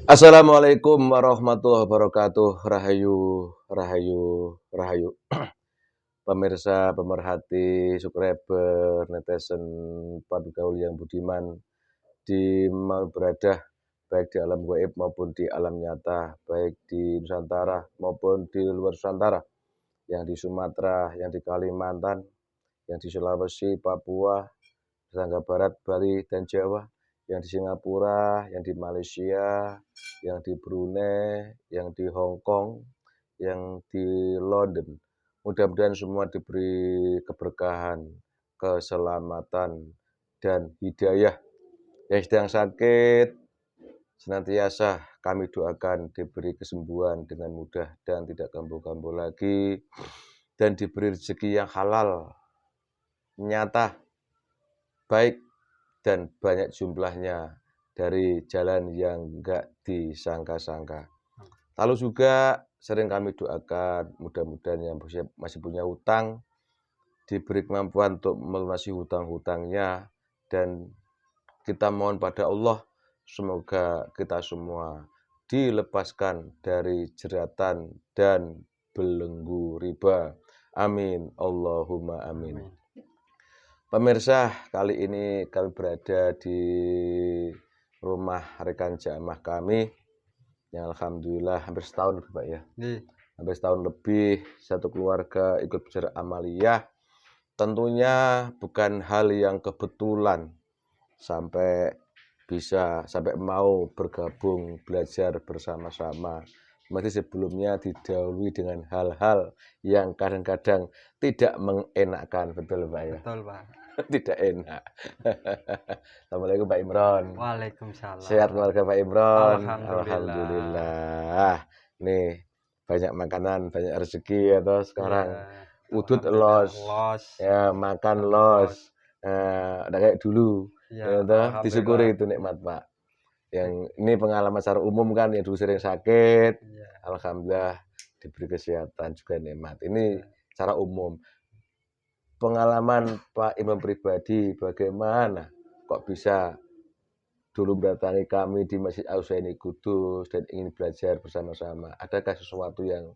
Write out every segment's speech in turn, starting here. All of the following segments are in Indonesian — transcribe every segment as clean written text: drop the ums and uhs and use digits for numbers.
Assalamualaikum warahmatullahi wabarakatuh. Rahayu, rahayu, rahayu. Pemirsa, pemerhati, subscriber, netizen, gaul yang budiman di mana berada, baik di alam gaib maupun di alam nyata, baik di Nusantara maupun di luar Nusantara, yang di Sumatera, yang di Kalimantan, yang di Sulawesi, Papua, Tetangga Barat, Bali, dan Jawa, yang di Singapura, yang di Malaysia, yang di Brunei, yang di Hong Kong, yang di London. Mudah-mudahan semua diberi keberkahan, keselamatan, dan hidayah. Yang sedang sakit, senantiasa kami doakan diberi kesembuhan dengan mudah dan tidak kambuh-kambuh lagi, dan diberi rezeki yang halal, nyata, baik, dan banyak jumlahnya dari jalan yang enggak disangka-sangka. Lalu juga sering kami doakan mudah-mudahan yang masih punya hutang diberi kemampuan untuk melunasi hutang-hutangnya, dan kita mohon pada Allah semoga kita semua dilepaskan dari jeratan dan belenggu riba. Amin. Allahumma amin. Pemirsa, kali ini kami berada di rumah rekan jamaah kami yang alhamdulillah hampir setahun Pak ya. Hampir setahun lebih satu keluarga ikut belajar amaliyah. Tentunya bukan hal yang kebetulan sampai mau bergabung belajar bersama-sama. Masih sebelumnya didahului dengan hal-hal yang kadang-kadang tidak mengenakkan, betul Pak ya? Betul, Pak. Tidak enak. Assalamualaikum Pak Imron. Waalaikumsalam. Sehat keluarga Pak Imron? Alhamdulillah. Nih, banyak makanan, banyak rezeki ya toh sekarang. Iya, Udut alhamdulillah, los, ya makan makan los. Udah kayak dulu. Iya, Ya toh, disyukuri alhamdulillah. itu nikmat Pak. Yang ini pengalaman secara umum kan, yang dulu sering sakit, Iya, alhamdulillah diberi kesehatan juga nikmat. Ini iya. secara umum. Pengalaman Pak Imam pribadi bagaimana kok bisa dulu mendatangi kami di Masjid Al-Husaini Kudus dan ingin belajar bersama-sama? Adakah sesuatu yang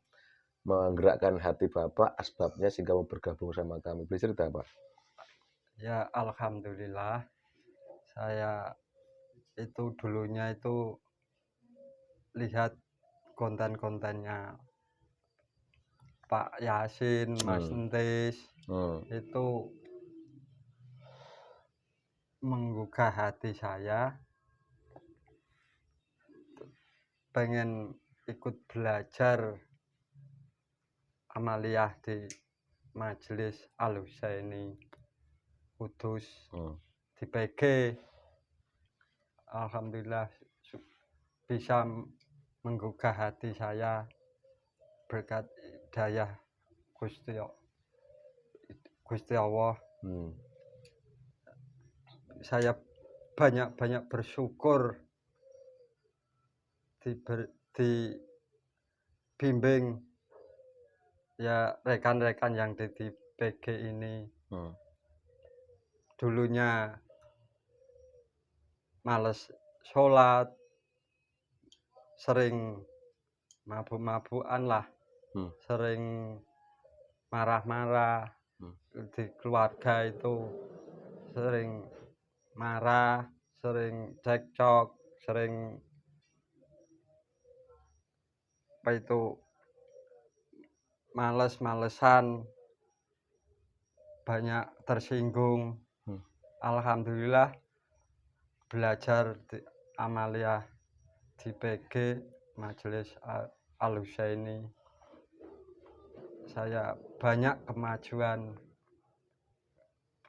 menggerakkan hati Bapak, asbabnya sehingga mau bergabung sama kami? Boleh cerita Pak? Ya, alhamdulillah. Saya itu dulunya itu lihat konten-kontennya Pak Yasin, Mas Entis, itu menggugah hati saya, pengen ikut belajar amaliyah di Majelis Al-Husaini Kudus di PG. Alhamdulillah bisa menggugah hati saya berkat hidayah Gusti Allah. Saya banyak bersyukur dibimbing ya rekan-rekan yang di PG ini. Dulunya males sholat, sering mabuk-mabukan lah, sering marah-marah di keluarga, itu sering marah, sering cekcok, sering males-malesan, banyak tersinggung. Alhamdulillah belajar di amaliyah di PG Majelis Al-Husaini, saya banyak kemajuan.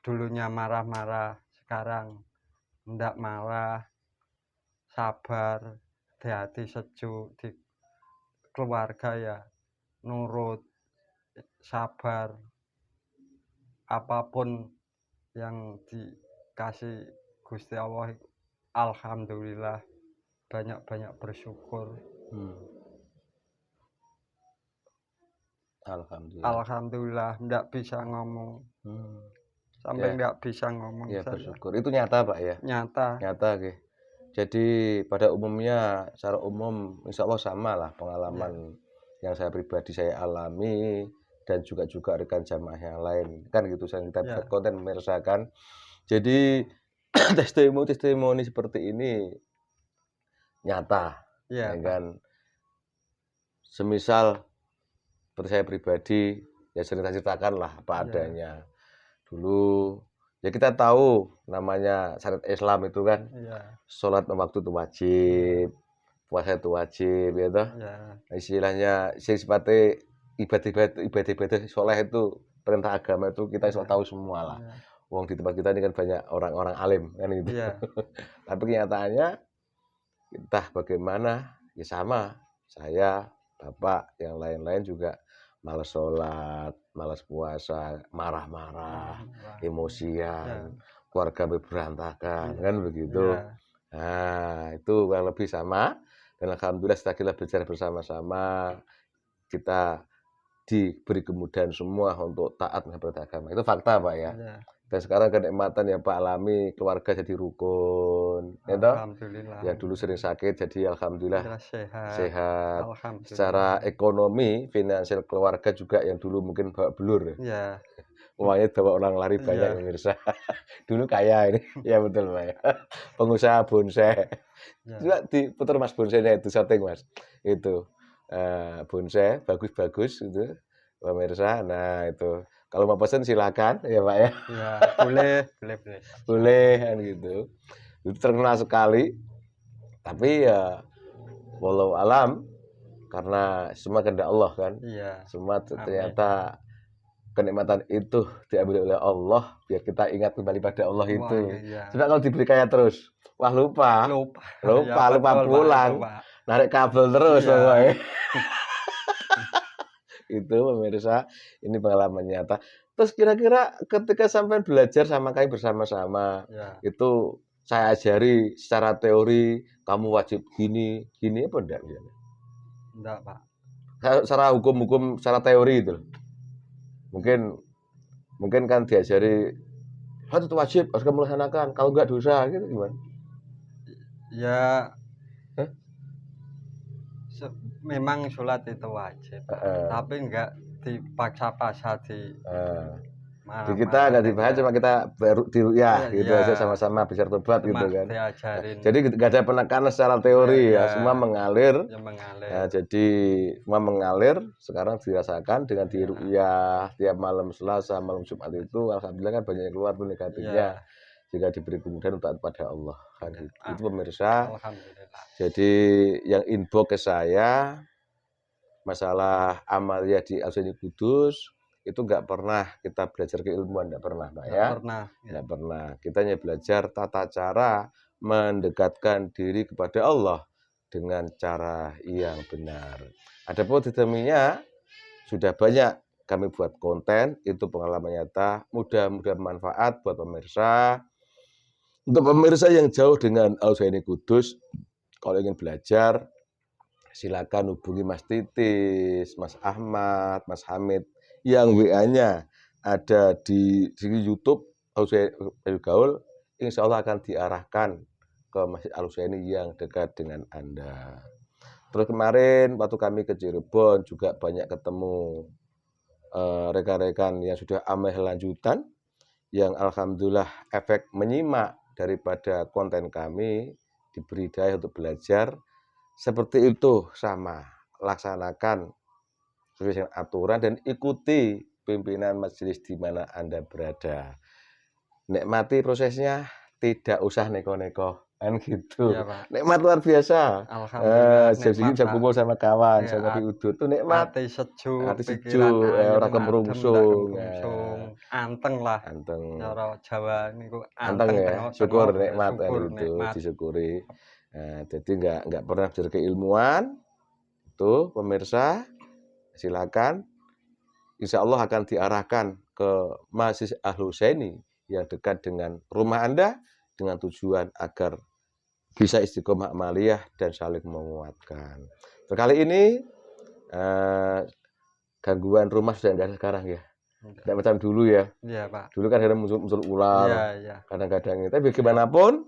Dulunya marah-marah, sekarang enggak marah, sabar, di hati sejuk, di keluarga ya nurut, sabar, apapun yang dikasih Gusti Allah, alhamdulillah, banyak bersyukur. Alhamdulillah, enggak bisa ngomong. Sampai enggak bisa ngomong ya, saya. bersyukur. Itu nyata Pak ya? Nyata. Nyata, okay. Jadi pada umumnya, secara umum insya Allah sama lah pengalaman yang saya pribadi saya alami dan juga rekan jamaah yang lain. Kan gitu, kita buat konten pemirsa kan. Jadi testimoni seperti ini nyata, ya kan. Semisal seperti saya pribadi, ya sering saya ceritakan lah apa adanya. Dulu ya kita tahu namanya syariat Islam itu kan, sholat waktu itu wajib, puasa itu wajib, ya toh. Istilahnya sifatnya ibadah soleh itu perintah agama itu kita tahu semua lah. Wong di tempat kita ini kan banyak orang-orang alim kan gitu. Tapi kenyataannya entah bagaimana, ya sama saya, bapak, yang lain-lain juga malas sholat, malas puasa, marah-marah, emosian, keluarga berantakan, kan begitu. Nah, itu kurang lebih sama. Dan alhamdulillah setelah kita belajar bersama-sama, kita diberi kemudahan semua untuk taat kepada agama. Itu fakta, Pak ya. Dan sekarang kenikmatan yang Pak alami, keluarga jadi rukun, ya toh? Yang dulu sering sakit jadi alhamdulillah sehat. Secara ekonomi, finansial keluarga juga yang dulu mungkin bawa belur. Uangnya bawa orang lari banyak pemirsa. Dulu kaya ini, ya betul Pak ya. Pengusaha bonsai. Juga diputar Mas bonsainya itu syuting Mas. Itu bonsai bagus-bagus itu pemirsa. Nah itu kalau mau pesan silakan ya Pak ya. Boleh kan gitu. Itu terkenal sekali. Tapi ya walau alam karena semua kehendak Allah kan. Semua ternyata kenikmatan itu diambil oleh Allah biar kita ingat kembali pada Allah itu. Sebab kalau diberi kaya terus, wah lupa pulang, narik kabel terus pokoknya. Itu pemirsa, ini pengalaman nyata. Terus kira-kira ketika sampai belajar sama kami bersama-sama, itu saya ajari secara teori, kamu wajib gini apa enggak? Enggak, Pak. Secara hukum secara teori itu. Mungkin kan diajari itu wajib harus kamu laksanakan, kalau enggak dosa gitu gimana? Ya memang sholat itu wajib, tapi enggak dipaksa-paksa di kita enggak dibahas, cuma kita baru gitu aja sama-sama bisa tobat gitu kan. Jadi enggak ada penekanan secara teori ya, semua mengalir. Nah, jadi semua mengalir, sekarang dirasakan dengan diru'yah tiap malam Selasa, malam Jumat itu alhamdulillah kan banyak yang keluar tuh negatifnya. Jika diberi kemudahan untuk pada Allah kan gitu. Itu pemirsa. Jadi yang inbox ke saya masalah amalia di Al-Zaini Kudus itu enggak pernah kita belajar keilmuan, enggak pernah Pak ya. Enggak pernah. Kita hanya belajar tata cara mendekatkan diri kepada Allah dengan cara yang benar. Adapun determinnya sudah banyak kami buat konten, itu pengalaman nyata, mudah-mudahan bermanfaat buat pemirsa. Untuk pemirsa yang jauh dengan Al-Zaini Kudus, kalau ingin belajar, silakan hubungi Mas Titis, Mas Ahmad, Mas Hamid, yang WA-nya ada di YouTube Al-Zaini Gaul, insya Allah akan diarahkan ke Masjid Al-Zaini yang dekat dengan Anda. Terus kemarin waktu kami ke Cirebon juga banyak ketemu rekan-rekan yang sudah amal lanjutan, yang alhamdulillah efek menyimak daripada konten kami, diberi daya untuk belajar, seperti itu sama, laksanakan sesuai dengan aturan dan ikuti pimpinan majelis di mana Anda berada. Nikmati prosesnya, tidak usah neko-neko kan gitu. Nikmat luar biasa. Jadi bisa kumpul sama kawan, sama di udut tuh nikmat. Hati sejuk, ora kemrungsung. Anteng lah. Anteng. Cara Jawa niku anteng ya. Syukur nikmat kan itu, disyukuri. Nah, jadi enggak pernah belajar keilmuan. Tuh pemirsa, silakan. Insya Allah akan diarahkan ke Masjid Al-Zaini yang dekat dengan rumah Anda dengan tujuan agar bisa istiqomah amaliyah dan saling menguatkan. Kali ini gangguan rumah sudah enggak ada sekarang ya. Tidak macam dulu ya. Iya, Pak. Dulu kan kadang muncul ular. Kadang-kadang itu. Tapi bagaimanapun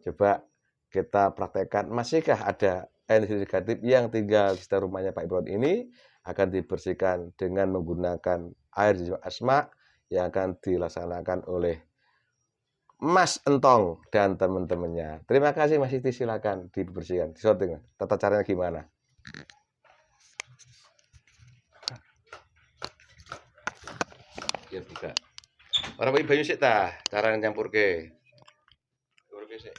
coba kita praktekkan, masihkah ada energi negatif yang tinggal di sekitar rumahnya Pak Imron ini akan dibersihkan dengan menggunakan air asma yang akan dilaksanakan oleh Mas Entong dan teman-temannya. Terima kasih Mas Siti, silakan dibersihkan. Disorting. Tata caranya gimana? Ya buka. Orang bagi banyu sih ta, cara nyampur ke. Sik.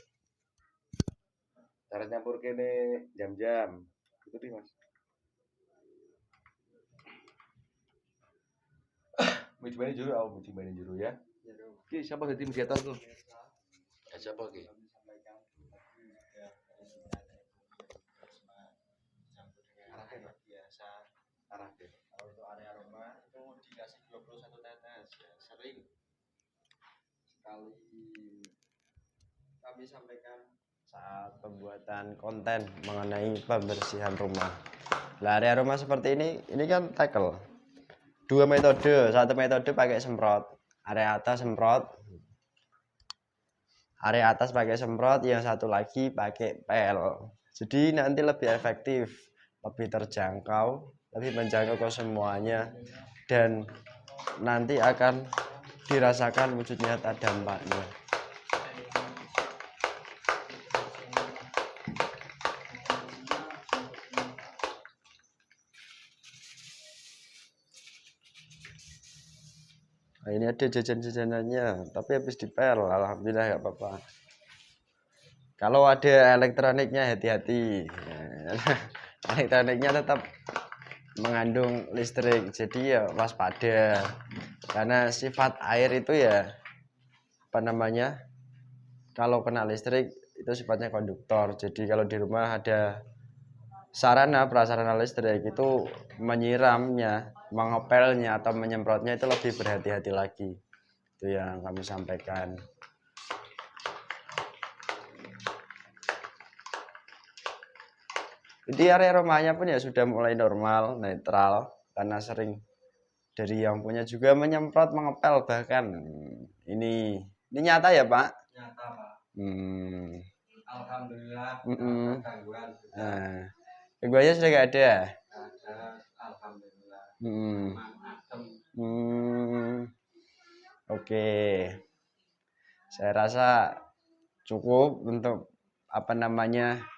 Cara nyampur ke nih jam-jam. Ikuti Mas. Mujibani juru, mujibani juru ya. Ki siapa jadi mediator tuh? Ya, siapa ki? Arake. Kalau untuk area rumah itu dikasih 21 tetes ya, sering sekali kami sampaikan saat pembuatan konten mengenai pembersihan rumah. Nah, area rumah seperti ini kan tackle. Dua metode, satu metode pakai semprot, area atas semprot, area atas pakai semprot, yang satu lagi pakai pel. Jadi nanti lebih efektif, lebih terjangkau, lebih menjangkau ke semuanya, dan nanti akan dirasakan wujud nyata dampaknya. Nah, ini ada jajan-jajanannya, tapi habis dipel, alhamdulillah nggak apa-apa. Kalau ada elektroniknya hati-hati, elektroniknya tetap mengandung listrik, jadi ya waspada. Karena sifat air itu ya apa namanya? Kalau kena listrik itu sifatnya konduktor. Jadi kalau di rumah ada sarana prasarana listrik itu menyiramnya, mengepelnya atau menyemprotnya itu lebih berhati-hati lagi. Itu yang kami sampaikan. Di area rumahnya pun ya sudah mulai normal, netral, karena sering dari yang punya juga menyemprot, mengepel bahkan. Ini nyata ya Pak? Nyata Pak. Alhamdulillah. Gangguan. Nah, gangguannya sudah nggak ada. Alhamdulillah. Oke. Saya rasa cukup untuk apa namanya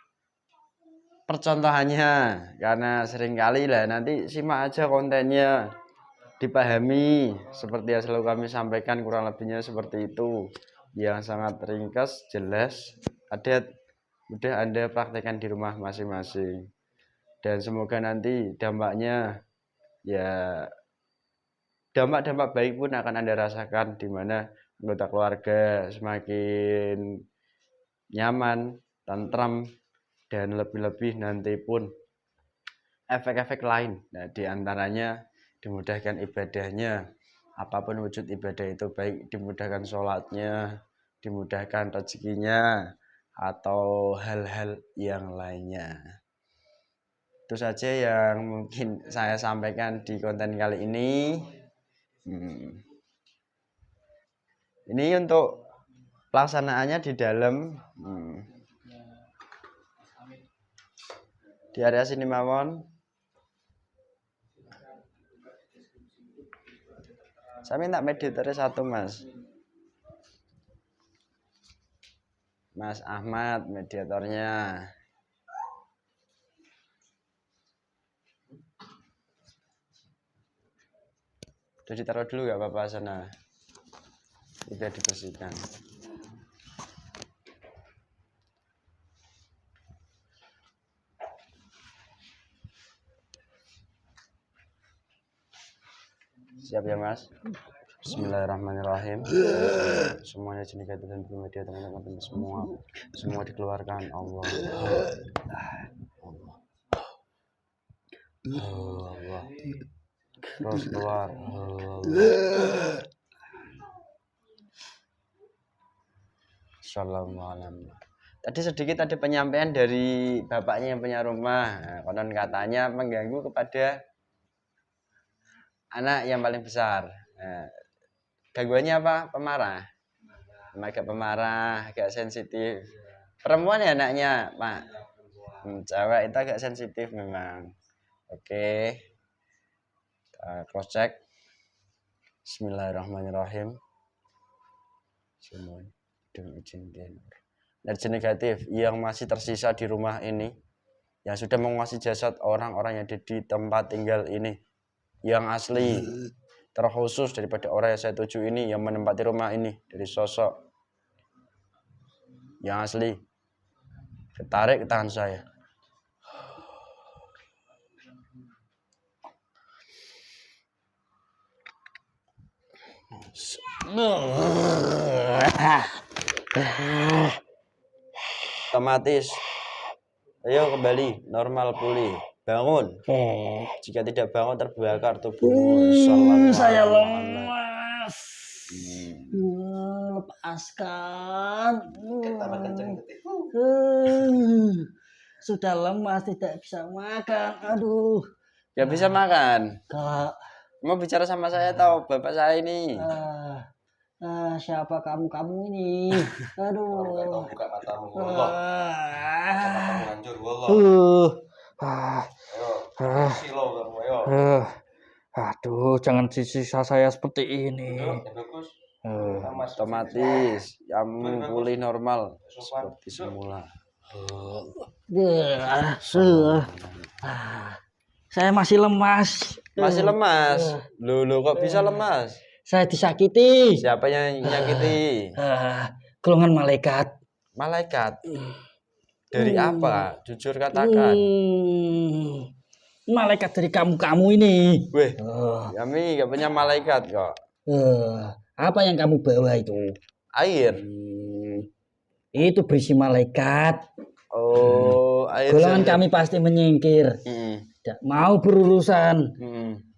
percontohannya, karena seringkali lah nanti simak aja kontennya, dipahami seperti yang selalu kami sampaikan, kurang lebihnya seperti itu, yang sangat ringkas, jelas, ada, mudah Anda praktekkan di rumah masing-masing, dan semoga nanti dampaknya ya dampak-dampak baik pun akan Anda rasakan, di mana anggota keluarga semakin nyaman, tentram, dan lebih-lebih nanti pun efek-efek lain. Nah, diantaranya dimudahkan ibadahnya, apapun wujud ibadah itu, baik dimudahkan sholatnya, dimudahkan rezekinya, atau hal-hal yang lainnya. Itu saja yang mungkin saya sampaikan di konten kali ini. Ini untuk pelaksanaannya di dalam di area sini mawon. Saya minta mediatornya satu Mas. Mas Ahmad mediatornya. Udah ditaruh dulu gak apa-apa sana. Biar dibersihkan. Siap ya Mas? Bismillahirrahmanirrahim. Semuanya jenis kata dan media teman-teman semua dikeluarkan Allah. Allah. Terus keluar. Assalamualaikum. Tadi sedikit ada penyampaian dari bapaknya yang punya rumah. Konon katanya mengganggu kepada anak yang paling besar. Gangguannya apa? Pemarah. Agak pemarah, agak sensitif. Perempuan ya anaknya, Pak. Cewek itu agak sensitif memang. Oke. Kita cross check. Bismillahirrahmanirrahim. Semua dengan izin tenor. Energi negatif yang masih tersisa di rumah ini, yang sudah menguasai jasad orang-orang yang ada di tempat tinggal ini, yang asli, terkhusus daripada orang yang saya tuju ini, yang menempati rumah ini, dari sosok yang asli, ketarik ke tangan saya. Otomatis, ayo kembali normal pulih, bangun. Jika tidak bangun terbakar tubuhmu. Saya lemas. Lepaskan. Sudah lemas, tidak bisa makan. Aduh. Gak bisa makan. Kalau Mau bicara sama saya atau bapak saya ini? siapa kamu ini? Aduh. Buka matamu. Hancur, Ayo. Silo kamu, ayo. Aduh, jangan disiksa saya seperti ini. Bagus. Otomatis kamu pulih normal seperti semula. Saya masih lemas. Masih lemas? Loh, kok bisa lemas? Saya disakiti. Siapa yang nyakiti? Golongan malaikat. Malaikat. Dari apa? Jujur katakan. Malaikat dari kamu ini. Weh, kami gak punya malaikat kok. Apa yang kamu bawa itu? Air. Itu berisi malaikat. Oh, air. Golongan kami pasti menyingkir. Tidak mau berurusan.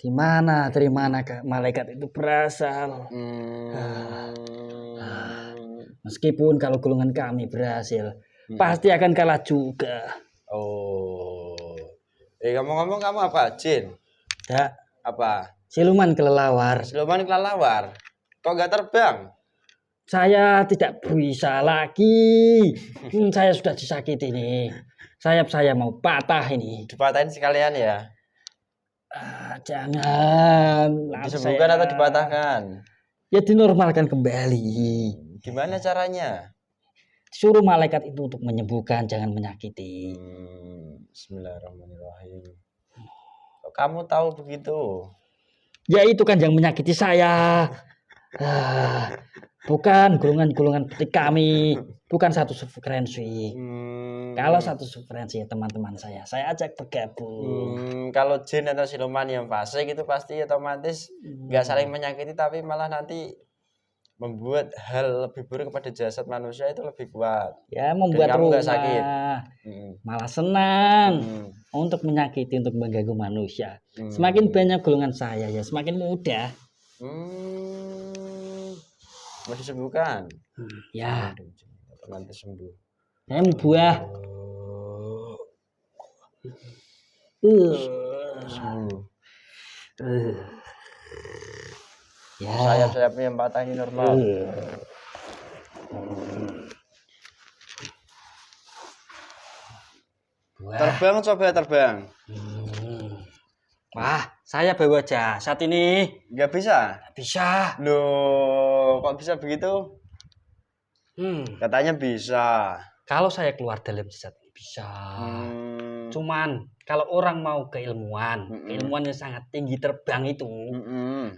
Dari mana malaikat itu berasal. Meskipun kalau golongan kami berhasil, pasti akan kalah juga. Oh. Ngomong-ngomong kamu apa? Jin? Tidak. Apa? Siluman kelelawar. Siluman kelelawar. Kok gak terbang? Saya tidak bisa lagi. Saya sudah disakiti nih. Sayap saya mau patah ini. Dipatahin sekalian ya? Jangan. Disembuhkan atau dipatahkan? Ya dinormalkan kembali. Gimana caranya? Suruh malaikat itu untuk menyembuhkan, jangan menyakiti. Bismillahirrahmanirrahim. Kok kamu tahu begitu? Ya itu kan yang menyakiti saya. Bukan golongan-golongan seperti kami. Bukan satu frekuensi. Kalau satu frekuensi ya teman-teman saya ajak bergabung. Kalau jin atau siluman yang fasik itu pasti otomatis nggak saling menyakiti, tapi malah nanti membuat hal lebih buruk kepada jasad manusia itu lebih kuat. Ya membuat kamu rumah nggak sakit. Malah senang untuk menyakiti, untuk mengganggu manusia. Semakin banyak golongan saya ya semakin mudah. Mau disembuhkan? Ya. Nanti sembuh. Saya mau buah. Sembuh. Ya. Sayap-sayapnya yang patah ini normal. Terbang, coba terbang. Wah, saya bawa jasad ini. Nggak bisa? Bisa. Loh, kok bisa begitu? Katanya bisa. Kalau saya keluar dalam jasad ini bisa. Cuman kalau orang mau keilmuan, ilmuannya sangat tinggi terbang itu,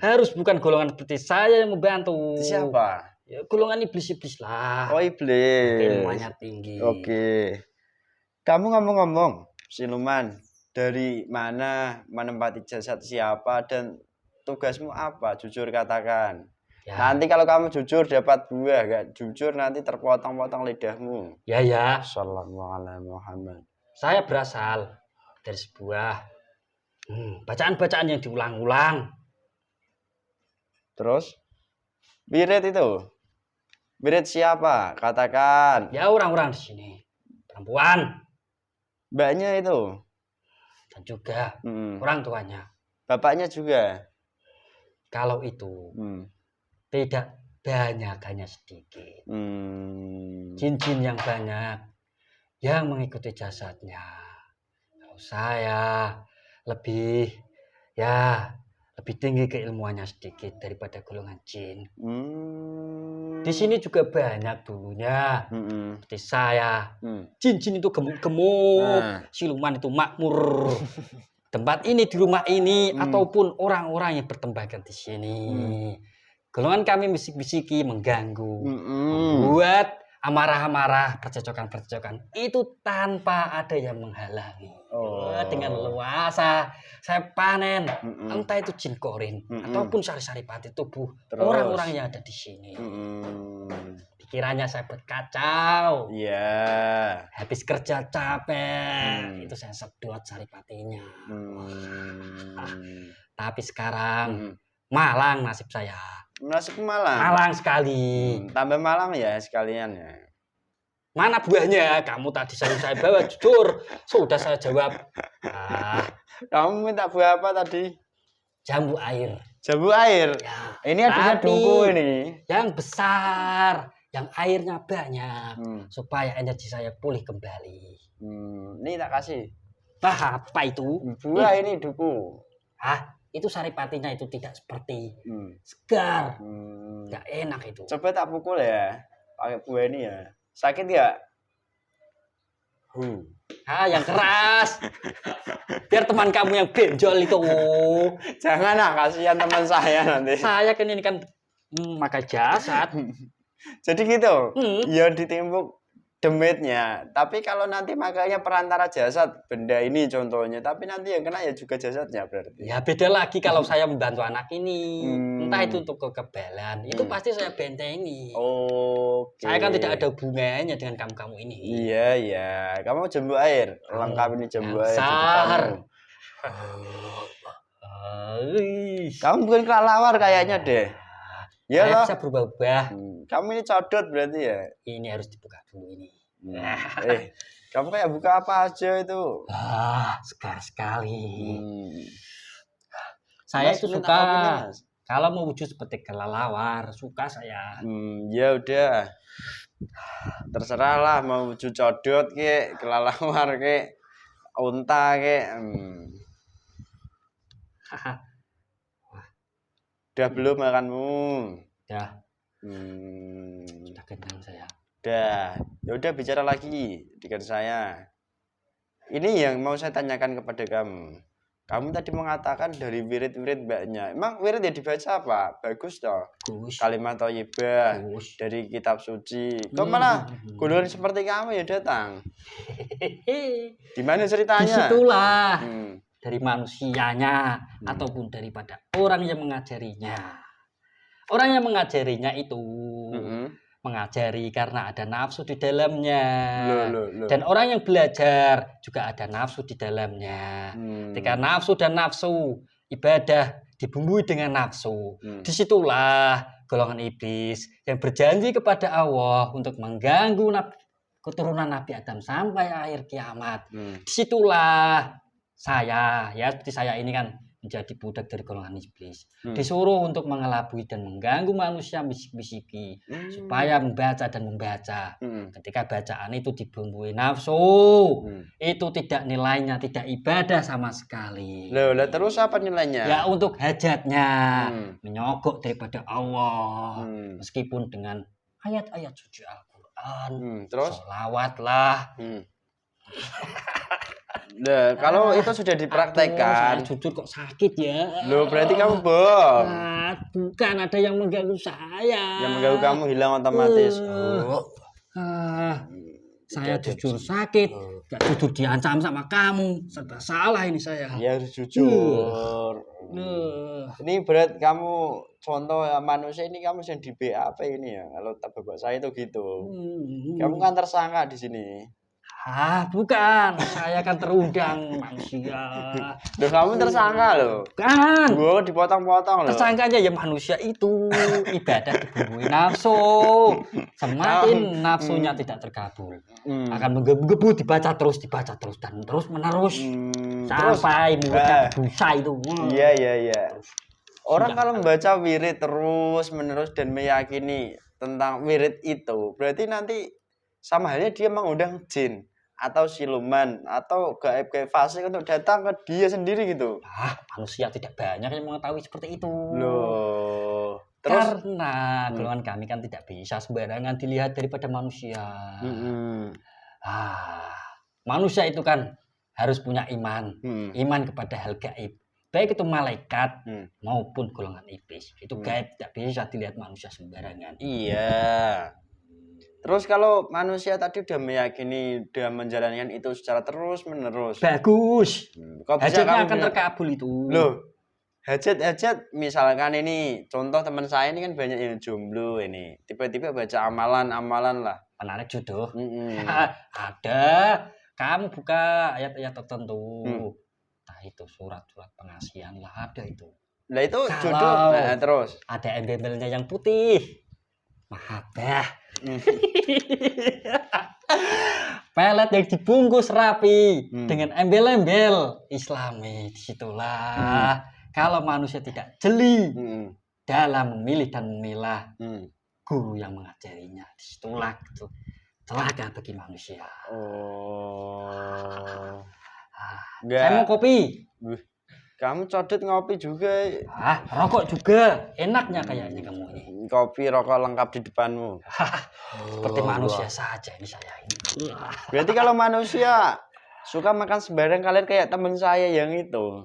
harus bukan golongan seperti saya yang membantu. Siapa? Ya, golongan iblis-iblis lah. Oh, iblis. Ilmuannya tinggi. Oke. Kamu ngomong-ngomong, siluman, dari mana menempati jasad siapa dan tugasmu apa? Jujur katakan. Ya. Nanti kalau kamu jujur dapat buah, gak jujur nanti terpotong-potong lidahmu. Ya. Sallallahu alaihi Muhammad. Saya berasal dari sebuah bacaan-bacaan yang diulang-ulang. Terus? Birit itu? Birit siapa? Katakan. Ya orang-orang di sini. Perempuan. Mbaknya itu? Dan juga orang tuanya. Bapaknya juga? Kalau itu tidak banyak, hanya sedikit. Jin-jin yang banyak yang mengikuti jasadnya. Kalau saya lebih lebih tinggi keilmuannya sedikit daripada golongan jin. Di sini juga banyak dulunya. Seperti saya. Jin-jin itu gemuk-gemuk, siluman itu makmur. Tempat ini, di rumah ini, ataupun orang-orang yang bertembakan di sini. Golongan kami bisik-bisiki, mengganggu, membuat amarah-amarah, percecokan-percecokan itu tanpa ada yang menghalangi. Dengan leluasa saya panen, entah itu jin korin ataupun sari-saripati tubuh orang-orang yang ada di sini. Pikirannya saya buat kacau. Habis kerja capek, itu saya sedot saripatinya. Tapi sekarang malang nasib saya. Nasib malang. Malang sekali. Tambah malang ya sekalian ya. Mana buahnya? Kamu tadi saya bawa jujur. Sudah saya jawab. Kamu minta buah apa tadi? Jambu air. Jambu air. Ya. Ini ada duku ini. Yang besar, yang airnya banyak, supaya energi saya pulih kembali. Ini tak kasih. Nah, apa itu? Buah ini duku. Itu saripatinya itu tidak seperti segar. Nggak enak itu. Coba tak pukul ya. Pakai buah ini ya. Sakit nggak? Yang keras. Biar teman kamu yang benjol itu. Jangan kasihan teman saya nanti. Saya kan ini kan makai jasad. Jadi gitu. Ya ditimbuk demitnya. Tapi kalau nanti makanya perantara jasad, benda ini contohnya. Tapi nanti yang kena ya juga jasadnya berarti. Ya beda lagi kalau saya membantu anak ini. Entah itu untuk kekebalan. Itu pasti saya bentengi. Saya kan tidak ada hubungannya dengan kamu-kamu ini. Iya. Kamu jambu air. Lengkap ini jambu air. Kamu bukan kelelawar kayaknya deh. Ya saya bisa berubah-ubah. Kamu ini codot berarti ya? Ini harus dibuka dulu ini. Kamu kayak buka apa aja itu? Segar sekali. Saya itu suka kalau mau wujud seperti kelelawar, suka saya. Ya udah. Terserahlah mau wujud codot ke, kelelawar ke, unta ke. Udah belum makanmu? Udah. Sudah kenyang saya. Ya udah bicara lagi dengan saya. Ini yang mau saya tanyakan kepada kamu. Kamu tadi mengatakan dari wirid-wirid mbaknya. Emang wirid ya dibaca apa? Bagus toh. Kalimat thayyibah dari kitab suci. Kok malah golongan seperti kamu ya datang? Di mana ceritanya? Disitulah. Dari manusianya ataupun daripada orang yang mengajarinya. Orang yang mengajarinya itu mengajari karena ada nafsu di dalamnya. Dan orang yang belajar juga ada nafsu di dalamnya. Ketika nafsu dan nafsu ibadah dibumbui dengan nafsu, disitulah golongan iblis yang berjanji kepada Allah untuk mengganggu keturunan Nabi Adam sampai akhir kiamat. Disitulah saya, ya seperti saya ini kan menjadi budak dari golongan iblis. Disuruh untuk mengelabui dan mengganggu manusia bisik-bisiki supaya membaca dan membaca. Ketika bacaan itu dibumbui nafsu, itu tidak nilainya, tidak ibadah sama sekali. Lah terus apa nilainya? Ya untuk hajatnya, menyogok daripada Allah, meskipun dengan ayat-ayat suci Al-Quran, terus sholawatlah. Nah, kalau itu sudah dipraktekkan, jujur kok sakit ya. Loh, berarti kamu bohong. Bukan, ada yang mengganggu saya. Yang mengganggu kamu hilang otomatis. Saya jujur sakit, gak jujur diancam sama kamu. Serba salah ini saya. Ya harus jujur. Ini berat kamu contoh manusia ini kamu yang di BAP ini ya. Kalau bapak saya itu gitu. Kamu kan tersangka di sini. Bukan, saya kan terundang manusia. Loh, kamu tersangka loh. Kan. Gua dipotong-potong loh. Tersangkanya ya manusia itu ibadah dibumbui nafsu. Semakin nafsunya tidak terkabul, akan menggebu-gebu dibaca terus dan terus menerus sampai mulutnya busa itu. Iya. Orang kalau membaca wirid terus menerus dan meyakini tentang wirid itu, berarti nanti sama halnya dia mengundang jin atau siluman atau gaib-gaib fasik untuk datang ke dia sendiri gitu. Manusia tidak banyak yang mengetahui seperti itu. Loh, terus Karena golongan kami kan tidak bisa sembarangan dilihat daripada manusia. Manusia itu kan harus punya iman, iman kepada hal gaib. Baik itu malaikat maupun golongan iblis. Itu gaib, tidak bisa dilihat manusia sembarangan. Iya. Terus kalau manusia tadi udah meyakini, udah menjalankan itu secara terus-menerus. Bagus. Kok bisa Hajatnya kamu akan bilang, terkabul itu. loh, hajat misalkan ini, contoh teman saya ini kan banyak yang jomblo ini. Tiba-tiba baca amalan-amalan lah. Menarik jodoh. Ada. Kamu buka ayat-ayat tertentu. Nah itu surat-surat pengasihan lah ada itu. Lah itu Kalau jodoh. Nah, terus ada embel-embelnya yang putih. Mahabbah. Pelet yang dibungkus rapi dengan embel-embel Islami. Disitulah kalau manusia tidak jeli dalam memilih dan memilah guru yang mengajarinya. Disitulah itu celaka bagi manusia. Saya mau kopi. Kamu codot ngopi juga. Rokok juga. Enaknya kayaknya kamu ini. Kopi, rokok lengkap di depanmu. Seperti manusia saja ini saya ini. Berarti kalau manusia suka makan sembarang kalian kayak teman saya yang itu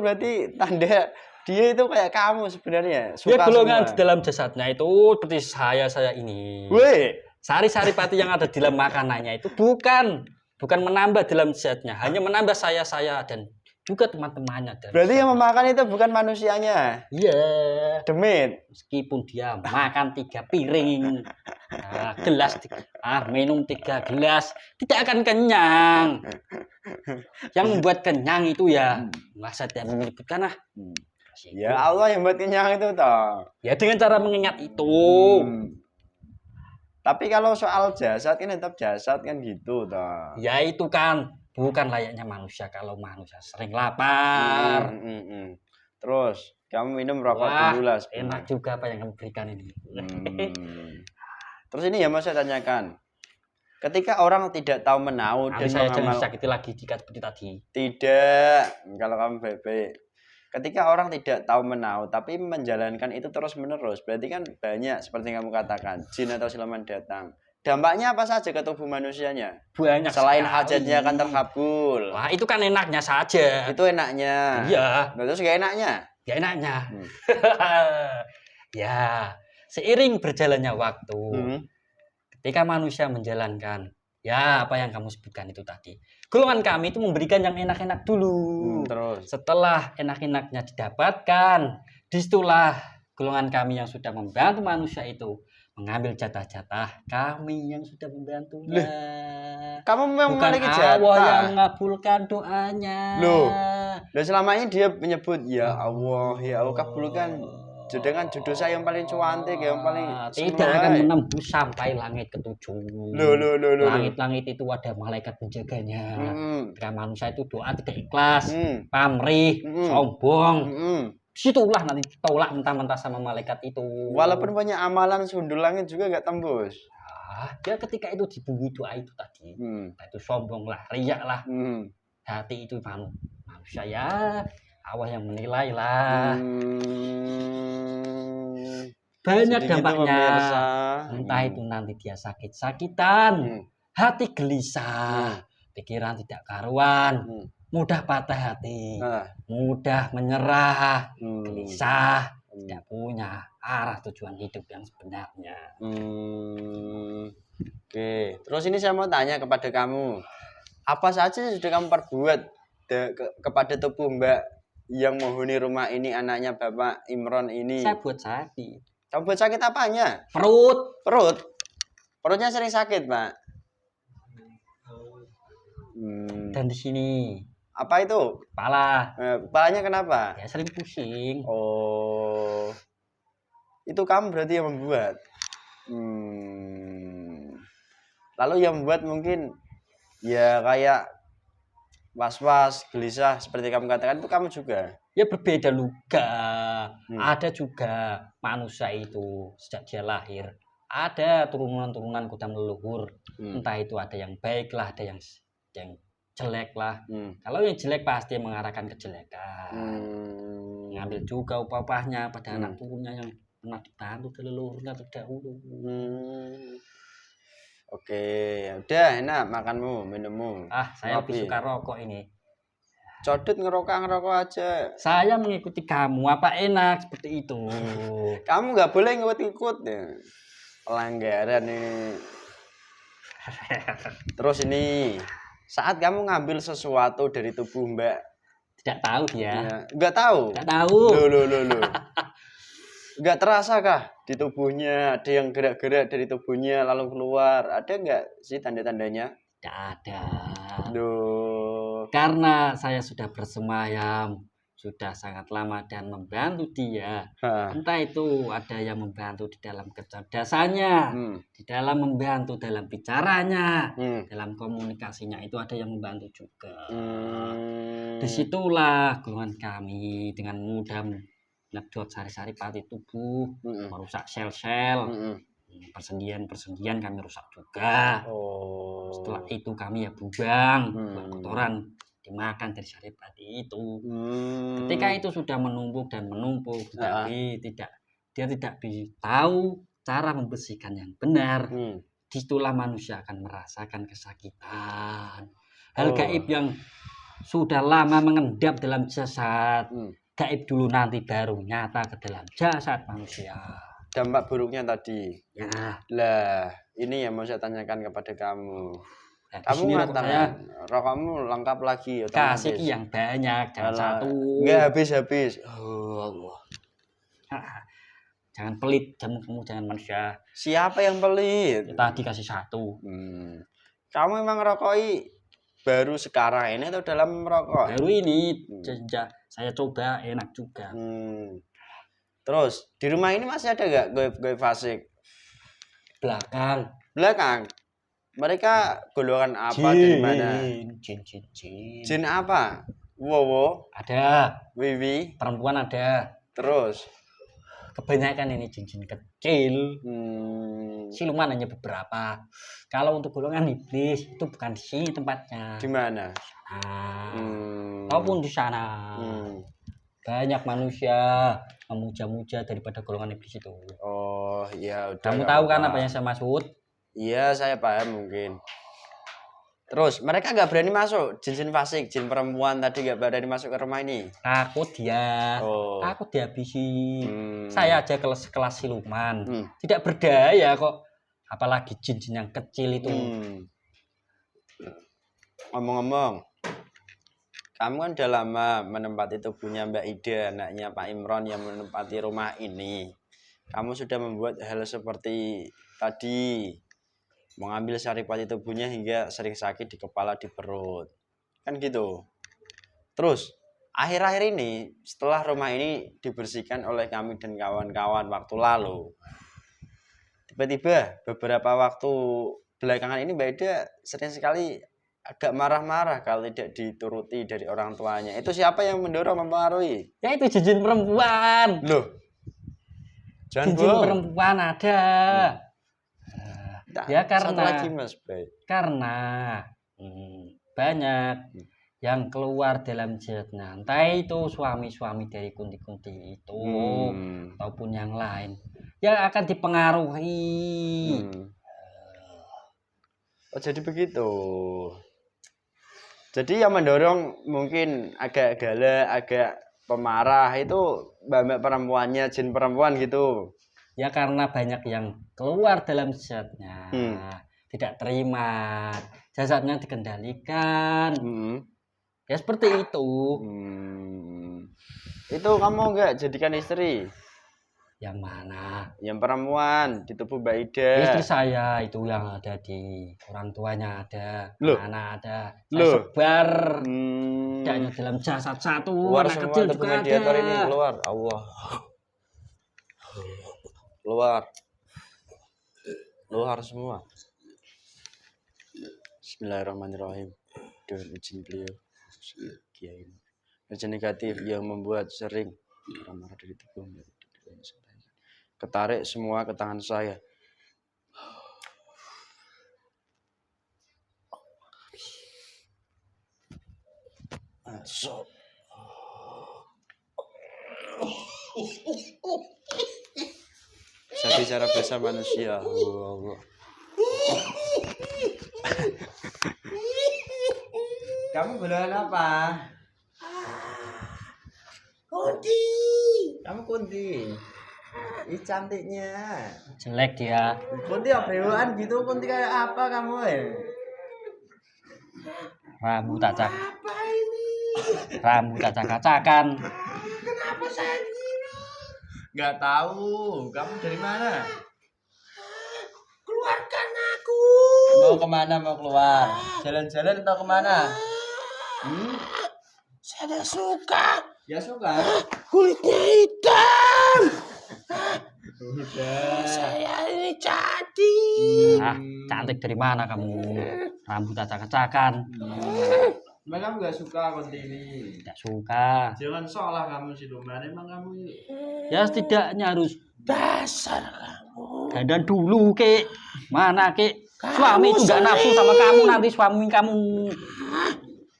berarti tanda dia itu kayak kamu sebenarnya. Dia golongan di dalam jasadnya itu seperti saya ini. Weh, Sari-sari yang ada di dalam makanannya itu bukan menambah dalam jasadnya, hanya menambah saya dan juga teman-temannya. Berarti yang memakan itu bukan manusianya. Iya. Demit. Meskipun dia makan 3 piring, gelas, minum 3 gelas, tidak akan kenyang. Yang membuat kenyang itu ya, masa tidak menyebutkan Ya Allah yang buat kenyang itu toh. Ya dengan cara mengingat itu. Tapi kalau soal jasad kan tetap jasad kan gitu toh. Ya itu kan bukan layaknya manusia kalau manusia sering lapar. Terus kamu minum rokok dulu lah. Enak juga apa yang kamu berikan ini. Terus ini ya mau saya tanyakan. Ketika orang tidak tahu menahu dan saya jangan sakiti lagi jika seperti tadi. Tidak, kalau kamu baik-baik. Ketika orang tidak tahu menahu tapi menjalankan itu terus-menerus, berarti kan banyak seperti yang kamu katakan, jin atau siluman datang. Dampaknya apa saja ke tubuh manusianya? Banyak selain sekali. hajatnya akan terkabul. Wah, itu kan enaknya saja. Itu enaknya. Iya. Terus gak enaknya? Ya enaknya. Ya, seiring berjalannya waktu, ketika manusia menjalankan, ya apa yang kamu sebutkan itu tadi. Golongan kami itu memberikan yang enak-enak dulu. Terus? Setelah enak-enaknya didapatkan, disitulah golongan kami yang sudah membantu manusia itu mengambil jatah-jatah kami yang sudah membantunya. Kamu memang bukan memiliki jatah. Allah yang mengabulkan doanya. Loh, selama ini dia menyebut ya Allah kabulkan jodoh saya yang paling cuantik, yang paling tidak akan menembus sampai langit ke-7. Langit-langit itu ada malaikat penjaganya. Ketika manusia itu doa tidak ikhlas, pamrih, sombong. Situlah nanti tolak mentah-mentah sama malaikat itu. Walaupun punya amalan sundul langit juga gak tembus. Ya ketika itu dibumbui doa itu tadi, itu sombong lah, riak lah. Hati itu manusia ya, Allah yang menilai lah. Banyak dampaknya. Entah itu nanti dia sakit-sakitan, hati gelisah, pikiran tidak karuan. Mudah patah hati, mudah menyerah, gelisah, tidak punya arah tujuan hidup yang sebenarnya. Oke, terus ini saya mau tanya kepada kamu, apa saja yang sudah kamu perbuat kepada tubuh Mbak yang menghuni rumah ini, anaknya Bapak Imron ini? Saya buat sakit. Kamu buat sakit apanya? Perutnya sering sakit, Pak. Dan di sini. Apa itu? Kepala. Kepalanya kenapa? Ya sering pusing. Oh, itu kamu berarti yang membuat. Lalu yang membuat mungkin ya kayak was-was, gelisah seperti kamu katakan itu kamu juga. Ya berbeda juga. Ada juga manusia itu sejak dia lahir Ada turunan-turunan kuda leluhur. Entah itu ada yang baik lah, ada yang jelek lah. Kalau yang jelek pasti mengarahkan kejelekan. Ngambil juga upah-upahnya pada anak turunnya yang pernah dibantu leluhurnya terdahulu. Oke, udah enak makanmu, minummu. Saya lebih suka rokok ini. Codot ngerokok aja. Saya mengikuti kamu, apa enak seperti itu. Kamu nggak boleh ngikut-ngikut ya. Pelanggaran nih. Terus ini, saat kamu ngambil sesuatu dari tubuh Mbak, tidak tahu dia. Ya, nggak tahu. Tidak tahu. Loh. Nggak terasa kah di tubuhnya ada yang gerak-gerak dari tubuhnya lalu keluar? Ada nggak sih tanda-tandanya? Tidak ada. Duh. Karena saya sudah bersemayam, sudah sangat lama dan membantu dia. Entah itu ada yang membantu di dalam kecerdasannya, di dalam membantu dalam bicaranya, dalam komunikasinya itu ada yang membantu juga. Disitulah golongan kami dengan mudah ngedot sari-sari pati tubuh, merusak sel-sel, persendian kami rusak juga. Setelah itu kami ya buang kotoran dimakan dari saripati itu. Ketika itu sudah menumpuk, tapi dia tidak tahu cara membersihkan yang benar. Disitulah manusia akan merasakan kesakitan. Hal gaib yang sudah lama mengendap dalam jasad, gaib dulu nanti baru nyata ke dalam jasad manusia. Dampak buruknya tadi. Ya. Lah, ini yang mau saya tanyakan kepada kamu. Nah, kamu mengatakan rokokmu lengkap lagi. Kasih yang banyak, jangan satu. Enggak habis. Allah. Jangan pelit, kamu jangan manusia. Siapa yang pelit? Tadi kasih satu. Kamu memang ngerokoi baru sekarang ini atau dalam merokok? Baru ini, saya coba enak juga. Terus di rumah ini masih ada nggak goib fasik? Belakang. Mereka golongan apa dari mana? Jin. Jin apa? Wowo. Ada. Wiwi. Perempuan ada. Terus? Kebanyakan ini jin kecil. Siluman hanya beberapa. Kalau untuk golongan iblis itu bukan di sini tempatnya. Di mana? Maupun di sana. Banyak manusia memuja-muja daripada golongan iblis itu. Oh iya. Kamu tahu kan apa yang saya maksud? Iya, saya paham mungkin. Terus mereka nggak berani masuk, jin fasik, jin perempuan tadi nggak berani masuk ke rumah ini. Takut dia, takut dihabisi. Saya aja kelas siluman, tidak berdaya kok. Apalagi jin yang kecil itu. Ngomong-ngomong, kamu kan udah lama menempati tubuhnya Mbak Ida, anaknya Pak Imron yang menempati rumah ini. Kamu sudah membuat hal seperti tadi. Mengambil saripati tubuhnya hingga sering sakit di kepala, di perut. Kan gitu. Terus, akhir-akhir ini, setelah rumah ini dibersihkan oleh kami dan kawan-kawan waktu lalu, tiba-tiba beberapa waktu belakangan ini Mbak Ida sering sekali agak marah-marah kalau tidak dituruti dari orang tuanya. Itu siapa yang mendorong, mempengaruhi? Ya itu jin perempuan. Loh? Jin perempuan ada. Ya karena lagi, Mas, karena banyak yang keluar dalam jasnya, entah itu suami-suami dari kunti-kunti itu ataupun yang lain yang akan dipengaruhi. Oh jadi begitu. Jadi yang mendorong mungkin agak galak, agak pemarah itu mbak perempuannya, jin perempuan gitu. Ya karena banyak yang keluar dalam jasadnya, tidak terima, jasadnya dikendalikan. Ya seperti itu. Itu kamu enggak jadikan istri? Yang mana? Yang perempuan di tubuh Mbak Ida. Istri saya itu yang ada di orang tuanya ada, anak ada. Saya sebar. Tidak hanya dalam jasad satu, keluar anak semua kecil tubuh juga mediator ada. Ini keluar. Allah. Keluar semua. Bismillahirrahmanirrahim. Dengan izin beliau, Kiai. Energi negatif yang membuat sering marah-marah dari tubuh, ketarik semua ke tangan saya. masuk. Bisa bicara bahasa manusia. Allah. Kamu belahan apa? Kunti. Kamu kunti. Ih cantiknya. Jelek dia. Kunti apa gitu? Kunti kayak apa kamu? Rambut acak. Rambut acak-acakan. Kenapa saya gini? Nggak tahu. Kamu dari mana? Keluarkan aku. Mau kemana mau keluar? Jalan-jalan atau kemana? Saya suka. Ya suka. Kulitnya hitam. Udah. Saya ini cantik. Cantik dari mana kamu? Rambut acak-acakan. Emang kamu gak suka konten ini? Tidak suka. Jangan sok lah kamu siluman. Emang kamu Ya setidaknya harus dasar kamu. dandan dulu, Kek. Mana, Kek? Suami itu gak nafsu sama kamu, nanti suami kamu.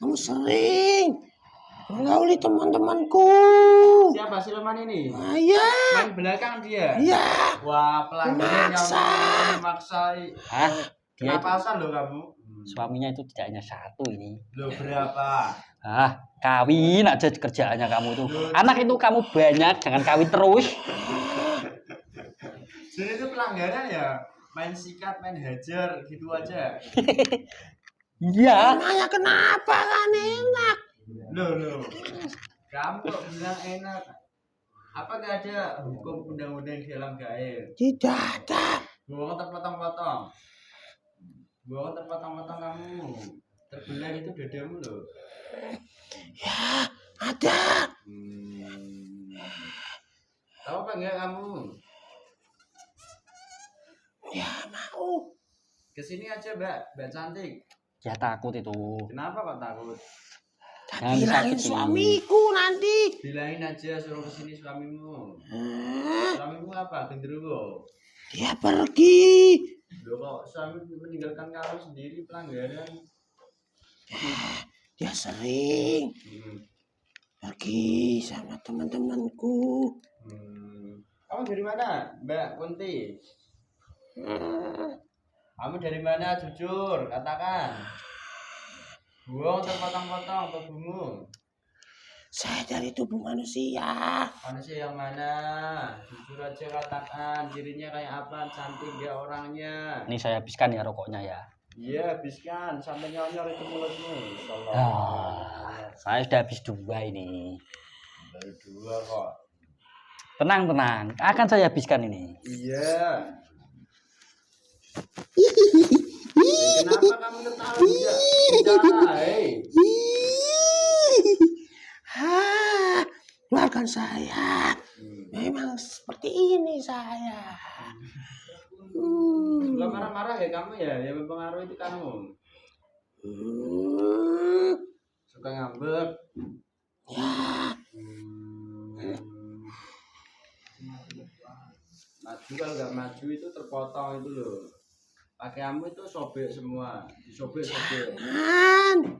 Kamu sering menggauli teman-temanku. Siapa siluman ini? Iya. Main belakang dia. Iya. Wah, pelanggan yang memaksa. Dia itu, Napasan loh kamu. suaminya itu tidak hanya satu ini. Loh berapa? Kawin aja kerjaannya kamu itu. Anak itu kamu banyak, jangan kawin terus. Jadi itu pelanggaran ya? Main sikat, main hajar, gitu aja. Iya. Emangnya kenapa kan enak? Loh. Kamu kok bilang enak? Apa gak ada hukum undang-undang di dalam gair? Tidak ada. Buang terpotong-potong. Buang terpotong-potong kamu. Terbelah itu dadamu loh. Ya, ada. Tahu apa enggak kamu? Ya mau. Kesini aja Mbak cantik. Ya takut itu. Kenapa kok takut? Jangan Bilangin disakiti. suamiku nanti. Bilangin aja suruh kesini suamimu. Suamimu apa? Gendruwo. Dia pergi. Loh kok suami meninggalkan kamu sendiri pelanggaran? Dia sering pergi sama teman-temanku. Kamu dari mana, Mbak Kunti? Kamu dari mana? Jujur, katakan. Buang terpotong-potong tubuhmu. Saya dari tubuh manusia. Manusia yang mana? Jujur aja katakan. Dirinya kayak apa? Cantik dia orangnya. Ini saya habiskan ya rokoknya ya. Iya, habiskan. Sampai nyonyor itu mulutmu. Saya sudah habis 2 ini. Baru 2 kok. Tenang. Akan saya habiskan ini. Iya. Kenapa kamu ketawa juga? Bicara, keluarkan saya. Memang seperti ini saya. Kalau marah-marah ya kamu ya, yang mempengaruhi itu kamu. Suka ngambek. Ya. Maju kalau nggak maju itu terpotong itu loh. Pakaianmu itu sobek semua, disobek-sobek.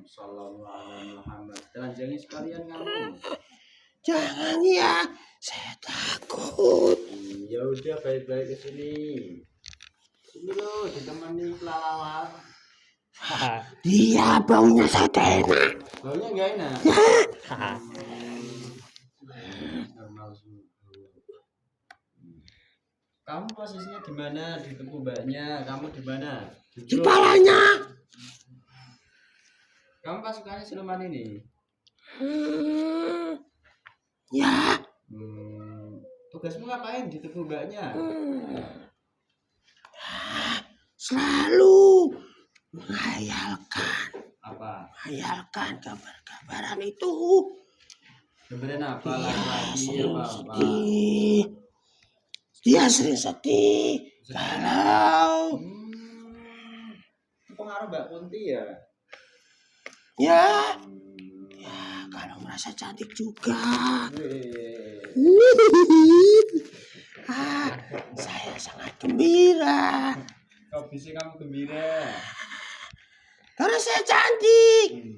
Sallallahu alaihi Muhammad. Telanjangi sekalian kamu. Jangan ya, saya takut. Ya udah baik-baik ke sini. Sini loh, ditemani pelawak. Dia baunya saya enak. Baunya nggak enak. Kamu posisinya di mana? Di tubuh mbaknya. Kamu di mana? Di kepalanya. Kamu pasukannya siluman ini? Ya. Tugasmu ngapain di tubuh mbaknya? Selalu menghayalkan. Apa? Menghayalkan gambar-gambaran itu. Gambaran apa? Lagi apa? Dia sering sedih. Kalau pengaruh Mbak Kunti ya? Ya, kalau merasa cantik juga. Saya sangat gembira. Kok bisa kamu gembira? Karena saya cantik.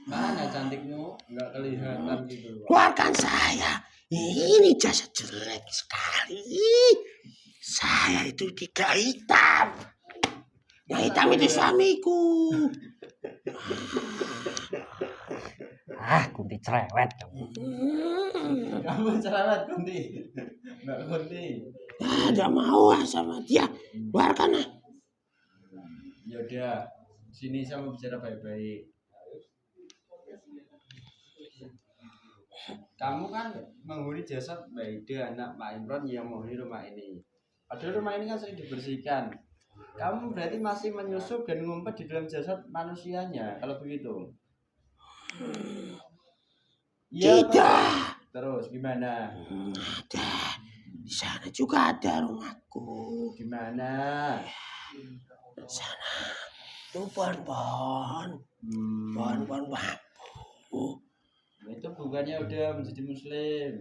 Mana cantikmu nggak kelihatan gitu. Keluarkan saya. Ini jasad jelek sekali. Saya itu tidak hitam. Yang hitam itu suamiku. Kunti cerewet kamu. Kamu cerewet Kunti. Mbak Kunti. Ada mau sama dia. Keluarkan. Ya udah, sini saya mau bicara baik-baik. Kamu kan menghuni jasad Mbak Ida, anak Pak Imron yang menghuni rumah ini. Padahal rumah ini kan sering dibersihkan. Kamu berarti masih menyusup dan ngumpet di dalam jasad manusianya, kalau begitu. Ya, Tidak. terus gimana? Ada. Di sana juga ada rumahku. Gimana? Sana. Tuh pohon-pohon. Pohon-pohon bambu. Itu bukannya udah menjadi muslim.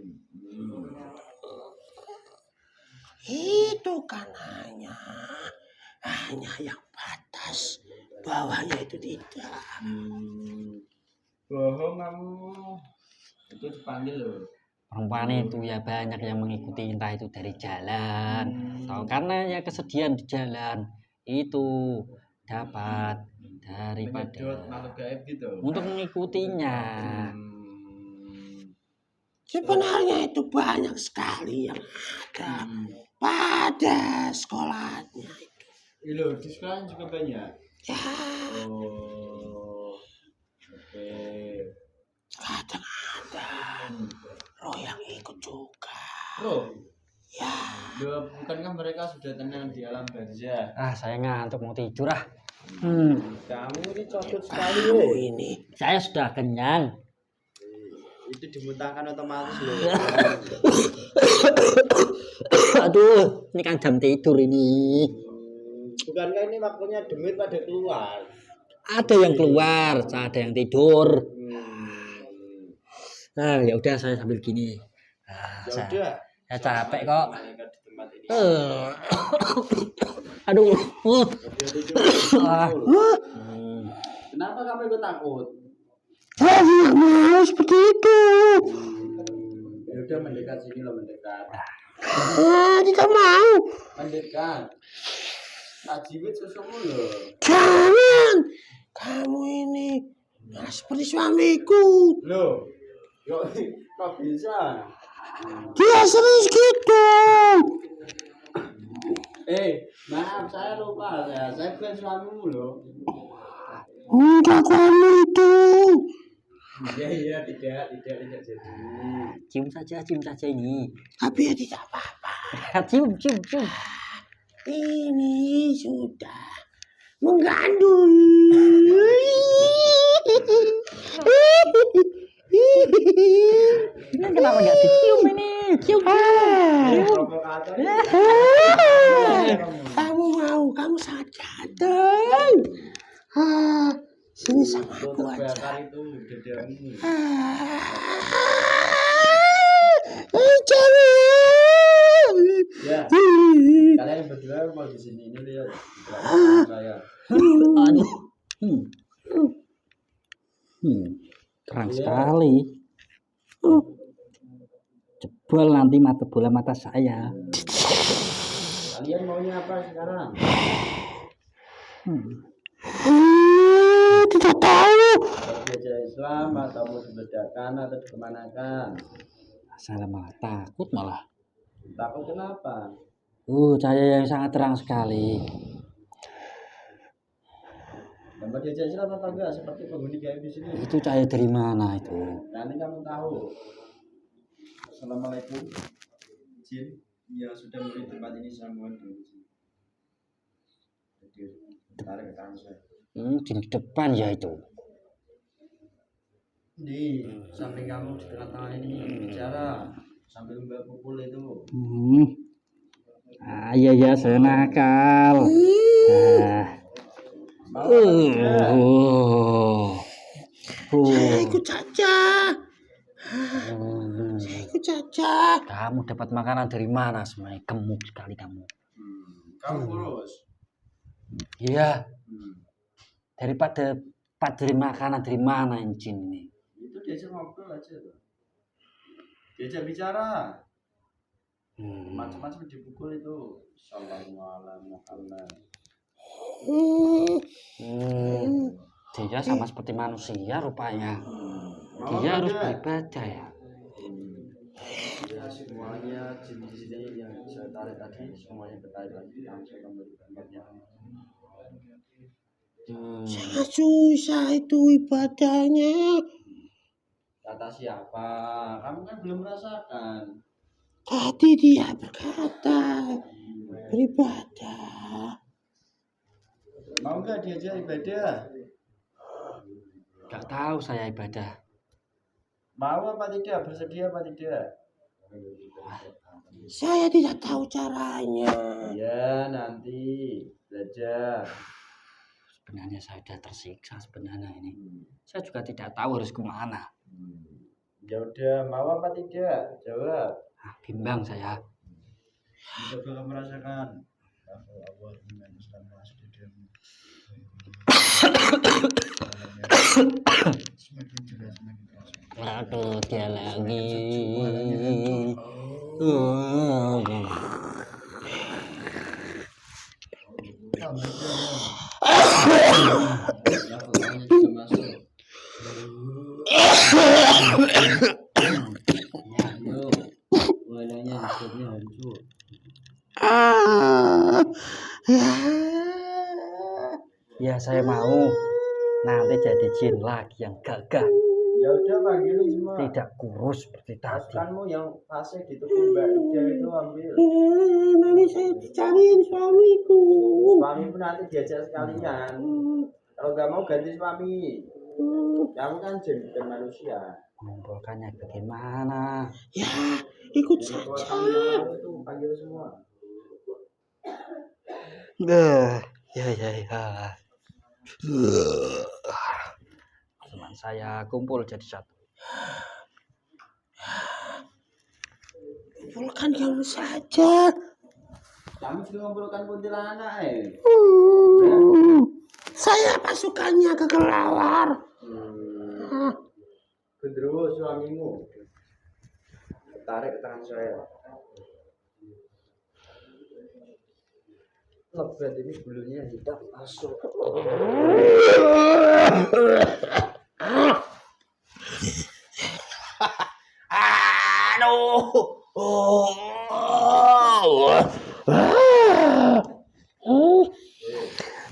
Itu kan hanya yang batas. Bawahnya itu tidak. Bohong kamu. Itu dipanggil loh. Perempuan itu ya banyak yang mengikuti, entah itu dari jalan atau karena ya kesedihan di jalan itu dapat daripada Menyedot makhluk gaib gitu. untuk mengikutinya. Sebenarnya itu banyak sekali yang ada pada sekolahnya. Loh, di sekolah juga banyak. Ya, Oh, oke. kadang-kadang roh yang ikut juga. Bro, Ya, loh, bukankah mereka sudah tenang di alam barzah? Saya ngantuk mau tidur Kamu ini cocok sekali, kamu loh. ini Saya sudah kenyang. Itu dimuntahkan otomatis loh. Aduh, ini kan jam tidur ini. Bukankah ini waktunya demit pada keluar? Ada yang keluar, ada yang tidur. Ya udah saya sambil gini. Ya udah. Saya capek kok. Malaikat di tempat ini. Aduh. Hati-hati dulu. Kenapa kamu ikut takut? saya tidak mau seperti itu. Ya udah mendekat sini loh, mendekat. Tidak mau. Mendekat. Tak jiwit susumu loh. Jangan. Kamu ini seperti suamiku. Loh, kok bisa? Dia sering gitu. Maaf, saya lupa. Saya bukan suamimu loh. Enggak kamu itu. Iya, tidak jadi. Cium saja ini. Tapi ya tidak apa-apa. Cium. Ini sudah menggandul. Ini kenapa nggak dicium ini? Cium. Provokator. Kamu sangat ganteng. Sini sama aku aja. Terbakar itu dadamu. Jangan. Ya, kalian berdua mau di sini ini lihat. Saya. Aduh. Terang sekali. Jebol nanti bola mata saya. Kalian maunya apa sekarang? Tidak tahu. Belajar Islam atau mau dibedakan atau dikemanakan? Saya malah takut malah. Takut kenapa? Cahaya yang sangat terang sekali. Mau diajak Islam atau enggak? Seperti penghuni gaib di sini. Itu cahaya dari mana itu? Nanti kamu tahu. Assalamualaikum. Jin yang sudah memberi tempat ini saya mohon dulu. Tarik ke tangan saya. Di depan ya itu. Di samping kamu di tengah-tengah ini bicara sambil mbak pukul itu. Iya saya nakal. Saya ikut saja. Kamu dapat makanan dari mana semuanya? Gemuk sekali kamu. Kamu kurus. Iya. Dari makanan dari mana Jin ini? diajak ngobrol aja tuh. Diajak bicara. Macam-macam dipukul itu. Assalamualaikum Muhammad. Dia sama seperti manusia rupanya. Dia harus beribadah ya. Ya semuanya jin di sini yang saya tarik tadi semuanya ketarik lagi langsung kembali ke tempatnya. Sangat susah itu ibadahnya. Kata siapa? Kamu kan belum merasakan. Tadi dia berkata beribadah. Mau nggak diajak ibadah? Gak tahu saya ibadah. Mau apa tidak? Bersedia apa tidak? Saya tidak tahu caranya. Ya nanti belajar. Sebenarnya saya sudah tersiksa sebenarnya ini. Saya juga tidak tahu harus kemana. Ya udah, mau apa tidak? Jawab. Bimbang saya. Bisa belum merasakan. Waduh, dia lagi. Ya saya mau nanti jadi jin lagi yang gagah. Ya udah panggilin semua. Tidak kurus seperti tadi. Pasukanmu yang fasik di tubuh Mbak Ida itu ambil. Nanti saya dicariin suamiku. Suamimu nanti diajak sekalian. Kalau nggak mau ganti suami. Kamu kan jin bukan manusia. Mengumpulkannya bagaimana? Ya, ikut saja. Itu panggil semua. Ya. Teman saya kumpul jadi satu. Kumpulkan kamu saja. Kamu juga ngumpulkan kuntilanak Saya pasukannya ke kelawar. Gendruwo suamimu. Tarik ke tangan saya. Lebat ini bulunya hitam masuk. Aduh.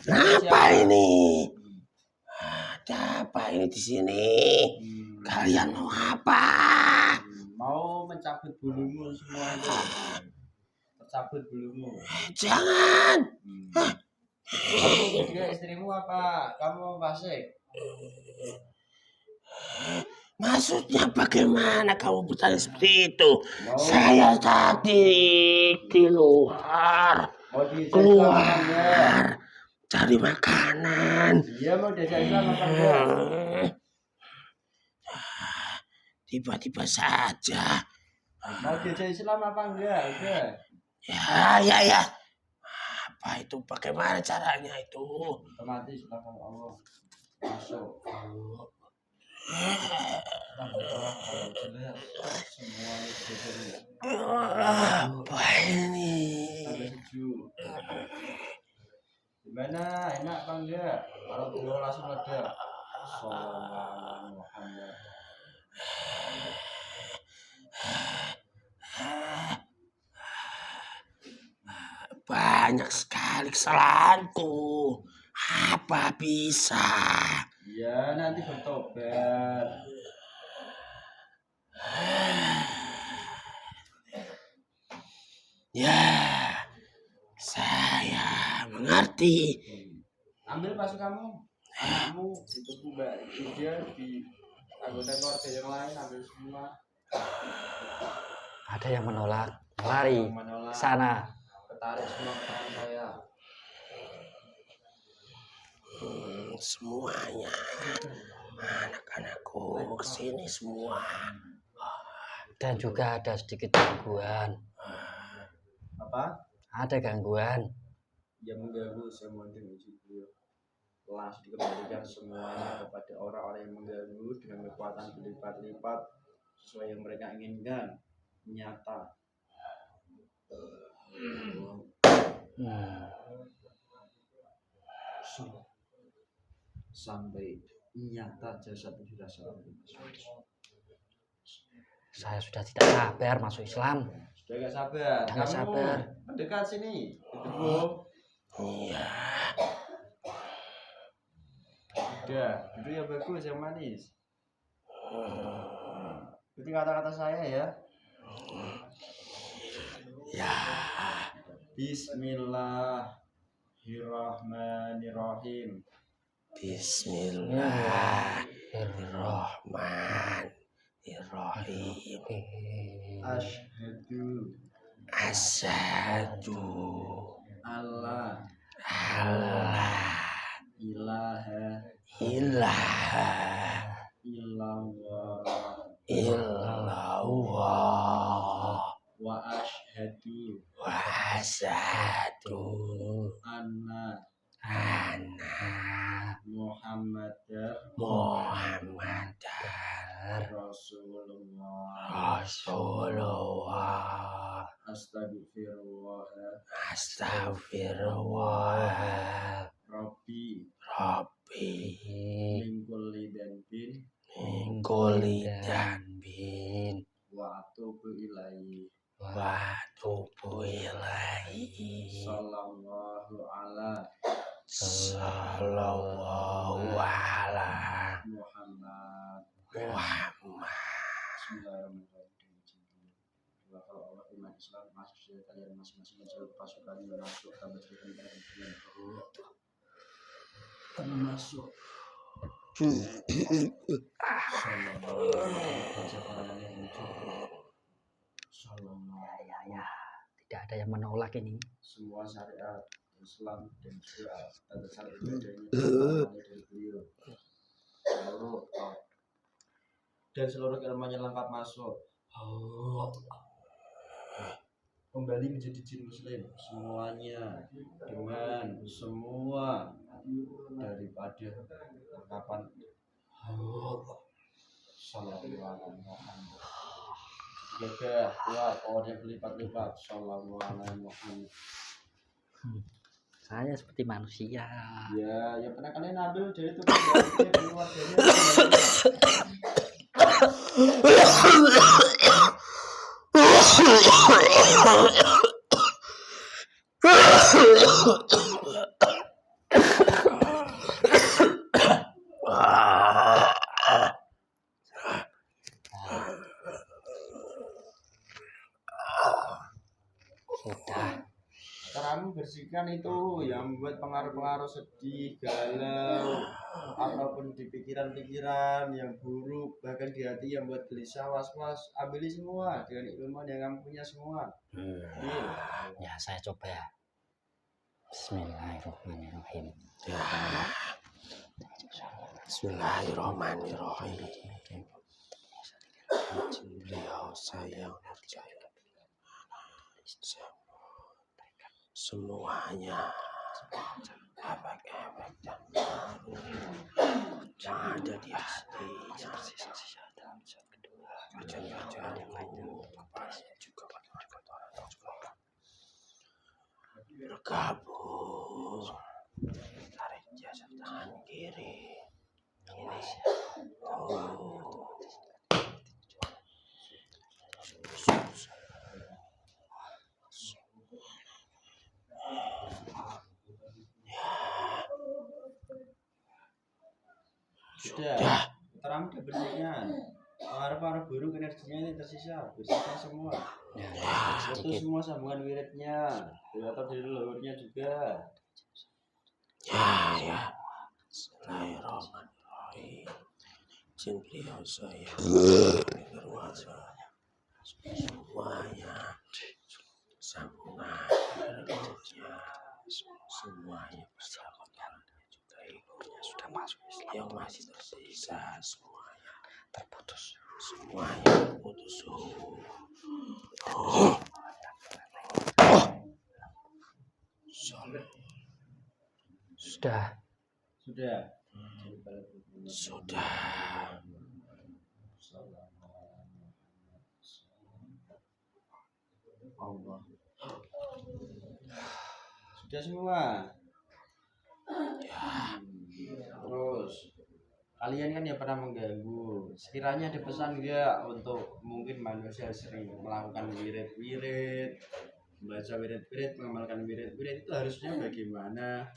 Apa ini? Ada apa ini di sini? Kalian mau apa? Mau mencabut bulumu semua itu. Cabut bulumu. Jangan. Dia istrimu apa? Kamu fasik? Maksudnya bagaimana kamu bertanya seperti itu? Saya tadi di luar. Keluar cari makanan. Dia mau diajak Islam apa enggak? Tiba-tiba saja. Mau diajak Islam apa enggak? Udah. Ya. Apa itu? Bagaimana caranya itu? Otomatis belakang Allah. Masuk. Apa ini? Gimana? Enak apa enggak? Kalau dulu langsung ada. Sallallahu Muhammad. Banyak sekali kesalahanku. Apa bisa? Ya nanti bertobat. Ya, saya mengerti. Ambil pasukanmu, anakmu, itu Mbak Ida di anggota keluarga yang lain ambil semua. Ada yang menolak, lari ke sana. Ketarik semua ke tangan saya. Semuanya anak-anakku kesini semua. Dan juga ada sedikit gangguan. Apa? Ada gangguan. Yang mengganggu saya mau dengar juga. langsung dikembalikan semuanya kepada orang-orang yang mengganggu dengan kekuatan berlipat-lipat sesuai yang mereka inginkan. Nyata. Sampai nyata jasad sudah salah. Saya sudah tidak sabar masuk Islam. Sudah gak sabar. Sudah gak sabar. Mendekat sini. Duduk. Iya. Udah, duduk yang bagus, yang manis. Ikuti kata-kata saya ya. Ya. Bismillahirrahmanirrahim. Bismillahirrahmanirrahim. Asyhadu Asyhadu alla ilaha illallah wa asyhadu wa asyhadu anna anna Muhammadar Muhammadar Rasulullah. Rasulullah. Astagfirullah. Rabbi Rabbi min kulli dhanbin min kulli dhanbin wa atubu ilaihi. wa atubu ilaihi. Sallallahu ala Sallallahu ala Muhammad. Muhammad. Bismillahirrahmanirrahim. Kalau Allah iman Islam masuk saja kalian masing-masing mencari pasukan yang masuk dan berjadikan kalian masuk. Ya, tidak ada yang menolak ini. Semua syariat Islam dan juga tanda syariat ibadahnya dari beliau. Dan seluruh ilmunya lengkap masuk. Kembali menjadi jin muslim semuanya dengan semua daripada ungkapan sallallahu alaihi wasallam. Tiga kuat orang yang berlipat-lipat sallallahu alaihi wasallam. Saya seperti manusia. Ya, yang pernah kalian ambil dari itu keluarganya. Sudah. Kamu bersihkan itu yang membuat pengaruh-pengaruh sedih, galau, ataupun di pikiran-pikiran yang buruk, bahkan di hati yang buat gelisah, was-was. Ambil semua dengan ilmu yang kamu punya semua. Ya, saya coba ya. Bismillahirrahmanirrahim. Ya. Bismillahirrahmanirrahim. Beliau sayang percaya semuanya efek-efek dan pengaruh yang ada di hatinya kerja-kerja yang lainnya kepalanya juga bergabung tarik jasad tangan kiri ini Sudah. Terang udah bersihkan. Pengaruh-pengaruh buruk energinya ini tersisa, bersihkan semua. Putus semua sambungan wiridnya, atau dari leluhurnya juga. Ya. Bismillahirrahmanirrahim. Jin beliau saya semuanya sambungan leluhurnya semuanya bersama juga ibunya sudah masuk Islam, yang masih tersisa semuanya terputus, semuanya terputus. Sudah. Sudah. Sudah. Allah. Sudah semua. Terus kalian kan ya pernah mengganggu. Sekiranya ada pesan enggak untuk mungkin manusia sering melakukan wirid-wirid, membaca wirid-wirid, mengamalkan wirid-wirid itu harusnya bagaimana?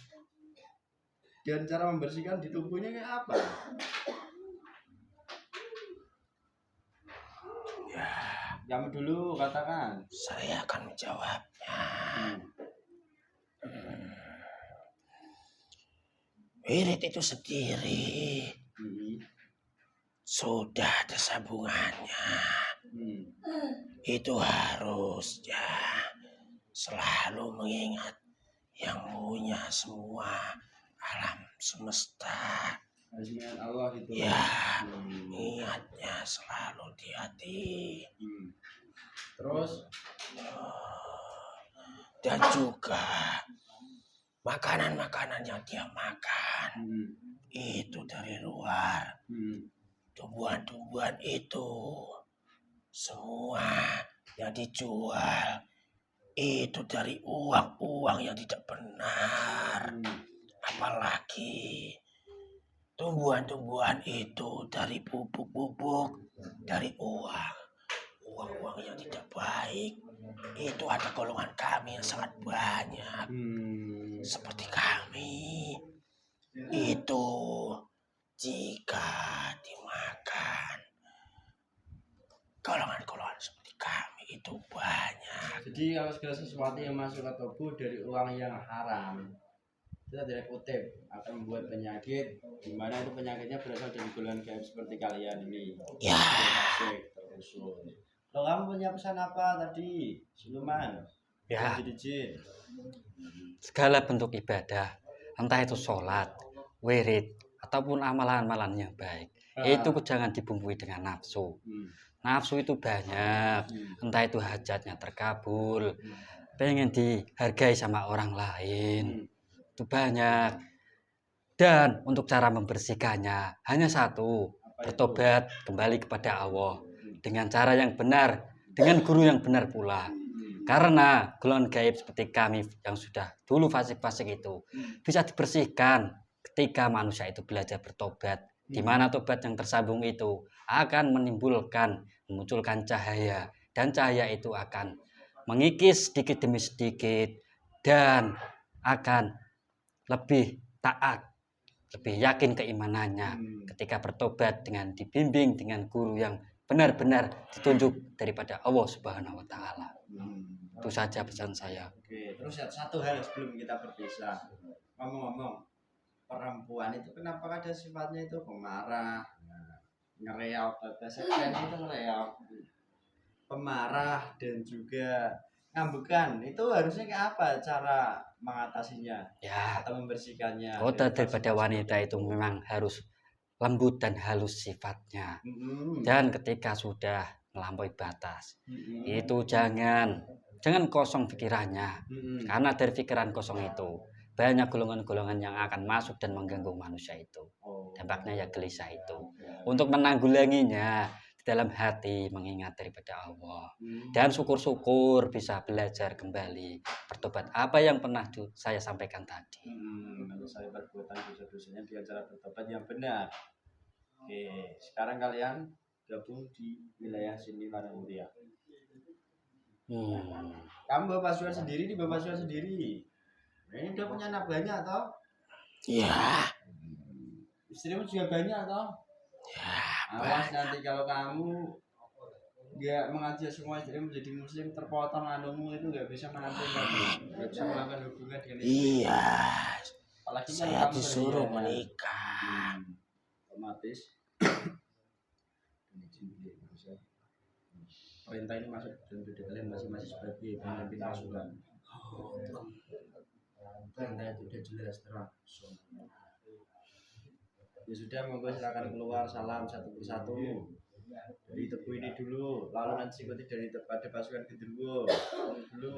Dan cara membersihkan di tubuhnya kayak apa? Ya, Kamu dulu katakan. saya akan menjawabnya. Wirid itu sendiri sudah ada sambungannya. Itu harusnya selalu mengingat yang punya semua alam semesta. Harus ingat Allah itu. Ya, ingatnya selalu di hati. Terus Dan juga makanan-makanan yang dia makan itu dari luar. Tumbuhan-tumbuhan itu semua yang dijual itu dari uang-uang yang tidak benar. Apalagi tumbuhan-tumbuhan itu dari pupuk-pupuk, dari uang yang tidak baik. Itu ada golongan kami yang sangat banyak. Seperti kami itu jika dimakan, golongan-golongan seperti kami itu banyak. jadi kalau segala sesuatu yang masuk ke tubuh dari uang yang haram, kita tidak kutip akan membuat penyakit, di mana itu penyakitnya berasal dari golongan gaib seperti kalian ini. Ya. Terusul. Kalau kamu punya pesan apa tadi, Siluman? Ya, Jadi jin. segala bentuk ibadah, entah itu sholat, wirid, ataupun amalan-amalan yang baik, itu jangan dibumbui dengan nafsu. Nafsu itu banyak, entah itu hajatnya terkabul, pengen dihargai sama orang lain, itu banyak. Dan untuk cara membersihkannya hanya satu, bertobat kembali kepada Allah dengan cara yang benar, dengan guru yang benar pula. Karena golongan gaib seperti kami yang sudah dulu fasik-fasik itu bisa dibersihkan ketika manusia itu belajar bertobat, di mana tobat yang tersambung itu akan memunculkan cahaya, dan cahaya itu akan mengikis sedikit demi sedikit dan akan lebih taat, lebih yakin keimanannya ketika bertobat dengan dibimbing dengan guru yang benar-benar ditunjuk daripada Allah Subhanahu wa taala. Itu saja pesan saya. Oke, terus satu hal sebelum kita berpisah. Ngomong-ngomong, perempuan itu kenapa ada sifatnya itu pemarah, ngereok, bahasa keren itu ngereok, pemarah dan juga ngambekan. Itu harusnya kayak apa cara mengatasinya Ya, atau membersihkannya? kota daripada wanita itu memang harus lembut dan halus sifatnya. Dan ketika sudah melampaui batas, itu jangan kosong pikirannya. Karena dari pikiran kosong itu banyak golongan-golongan yang akan masuk dan mengganggu manusia itu. Dampaknya ya gelisah itu. Untuk menanggulanginya, di dalam hati mengingat daripada Allah. Dan syukur-syukur bisa belajar kembali bertobat apa yang pernah saya sampaikan tadi. Kalau saya perbuatan dosa-dosanya dengan cara bertobat yang benar. Oke, sekarang kalian gabung di wilayah sini Muria. Kamu bawa pasukan sendiri, di bawa pasukan sendiri. Nah, ini udah punya anak banyak toh? Ya. Istrimu juga banyak toh? Ya. Awas nanti kalau kamu nggak mengajak semua istrimu menjadi muslim, terpotong anumu itu nggak bisa mengajak lagi, nggak bisa melakukan hubungan dengan istri. Iya. Apalagi Saya disuruh menikah. Otomatis perintah ini masuk dan tidak kalian masing-masing sebagai pemimpin pasukan. Perintah itu sudah jelas terang. Ya sudah, monggo silakan keluar, salam satu persatu dari tebu ini dulu, lalu nanti ikuti dari pada pasukan kedua dulu.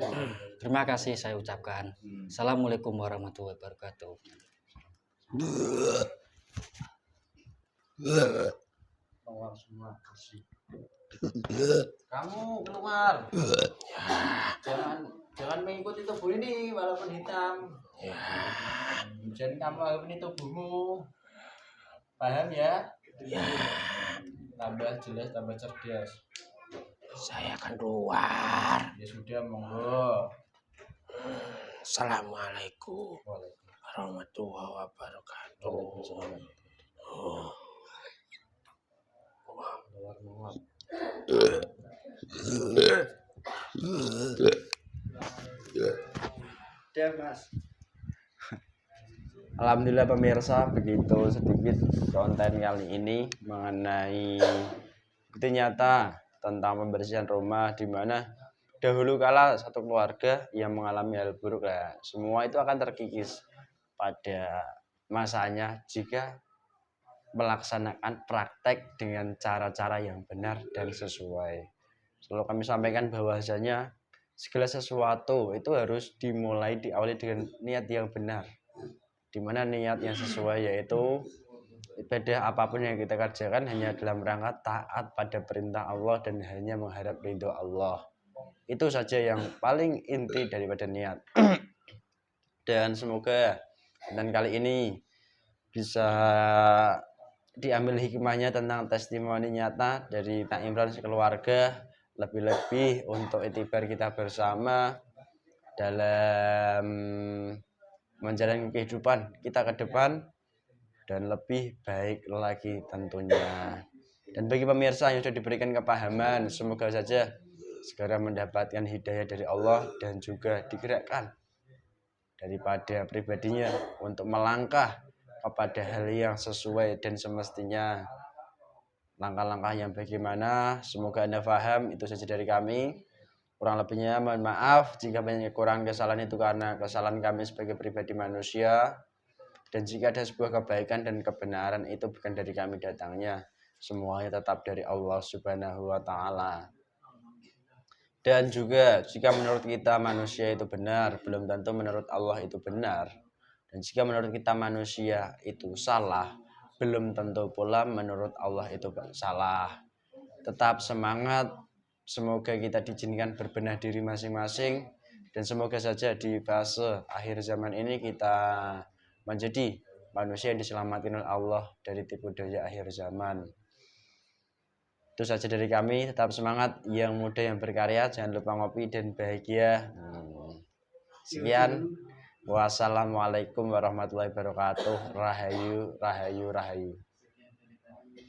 Terima kasih saya ucapkan. Assalamualaikum warahmatullahi wabarakatuh. Keluar semua bersih. Kamu keluar. Jangan mengikuti tubuh ini walaupun hitam. Jangan kamu anggap ini tubuhmu. Paham ya? Tambah jelas, tambah cerdas. Saya akan keluar. Ya sudah, monggo. Assalamualaikum warahmatullahi wabarakatuh. Udah, Mas. Alhamdulillah pemirsa, begitu sedikit konten kali ini mengenai bukti nyata tentang pembersihan rumah, di mana dahulu kala satu keluarga yang mengalami hal buruk lah, semua itu akan terkikis pada masanya jika melaksanakan praktek dengan cara-cara yang benar dan sesuai. Selalu kami sampaikan bahwasanya segala sesuatu itu harus diawali dengan niat yang benar, di mana niat yang sesuai yaitu ibadah apapun yang kita kerjakan hanya dalam rangka taat pada perintah Allah dan hanya mengharap ridho Allah. Itu saja yang paling inti daripada niat. Dan semoga dan kali ini bisa diambil hikmahnya tentang testimoni nyata dari Kak Imran sekeluarga, lebih-lebih untuk itibar kita bersama dalam menjalani kehidupan kita ke depan dan lebih baik lagi tentunya. Dan bagi pemirsa yang sudah diberikan kepahaman, semoga saja segera mendapatkan hidayah dari Allah dan juga digerakkan daripada pribadinya untuk melangkah kepada hal yang sesuai dan semestinya. Langkah-langkah yang bagaimana, semoga Anda paham. Itu saja dari kami. Kurang lebihnya mohon maaf jika banyak kekurangan, kesalahan itu karena kesalahan kami sebagai pribadi manusia. Dan jika ada sebuah kebaikan dan kebenaran itu bukan dari kami datangnya, semuanya tetap dari Allah Subhanahu wa Ta'ala. Dan juga jika menurut kita manusia itu benar, belum tentu menurut Allah itu benar. Dan jika menurut kita manusia itu salah, belum tentu pula menurut Allah itu salah. Tetap semangat, semoga kita diizinkan berbenah diri masing-masing. Dan semoga saja di fase akhir zaman ini kita menjadi manusia yang diselamatkan oleh Allah dari tipu daya akhir zaman. Itu saja dari kami, tetap semangat, yang muda yang berkarya, jangan lupa ngopi dan bahagia. Sekian, wassalamualaikum warahmatullahi wabarakatuh. Rahayu, rahayu, rahayu.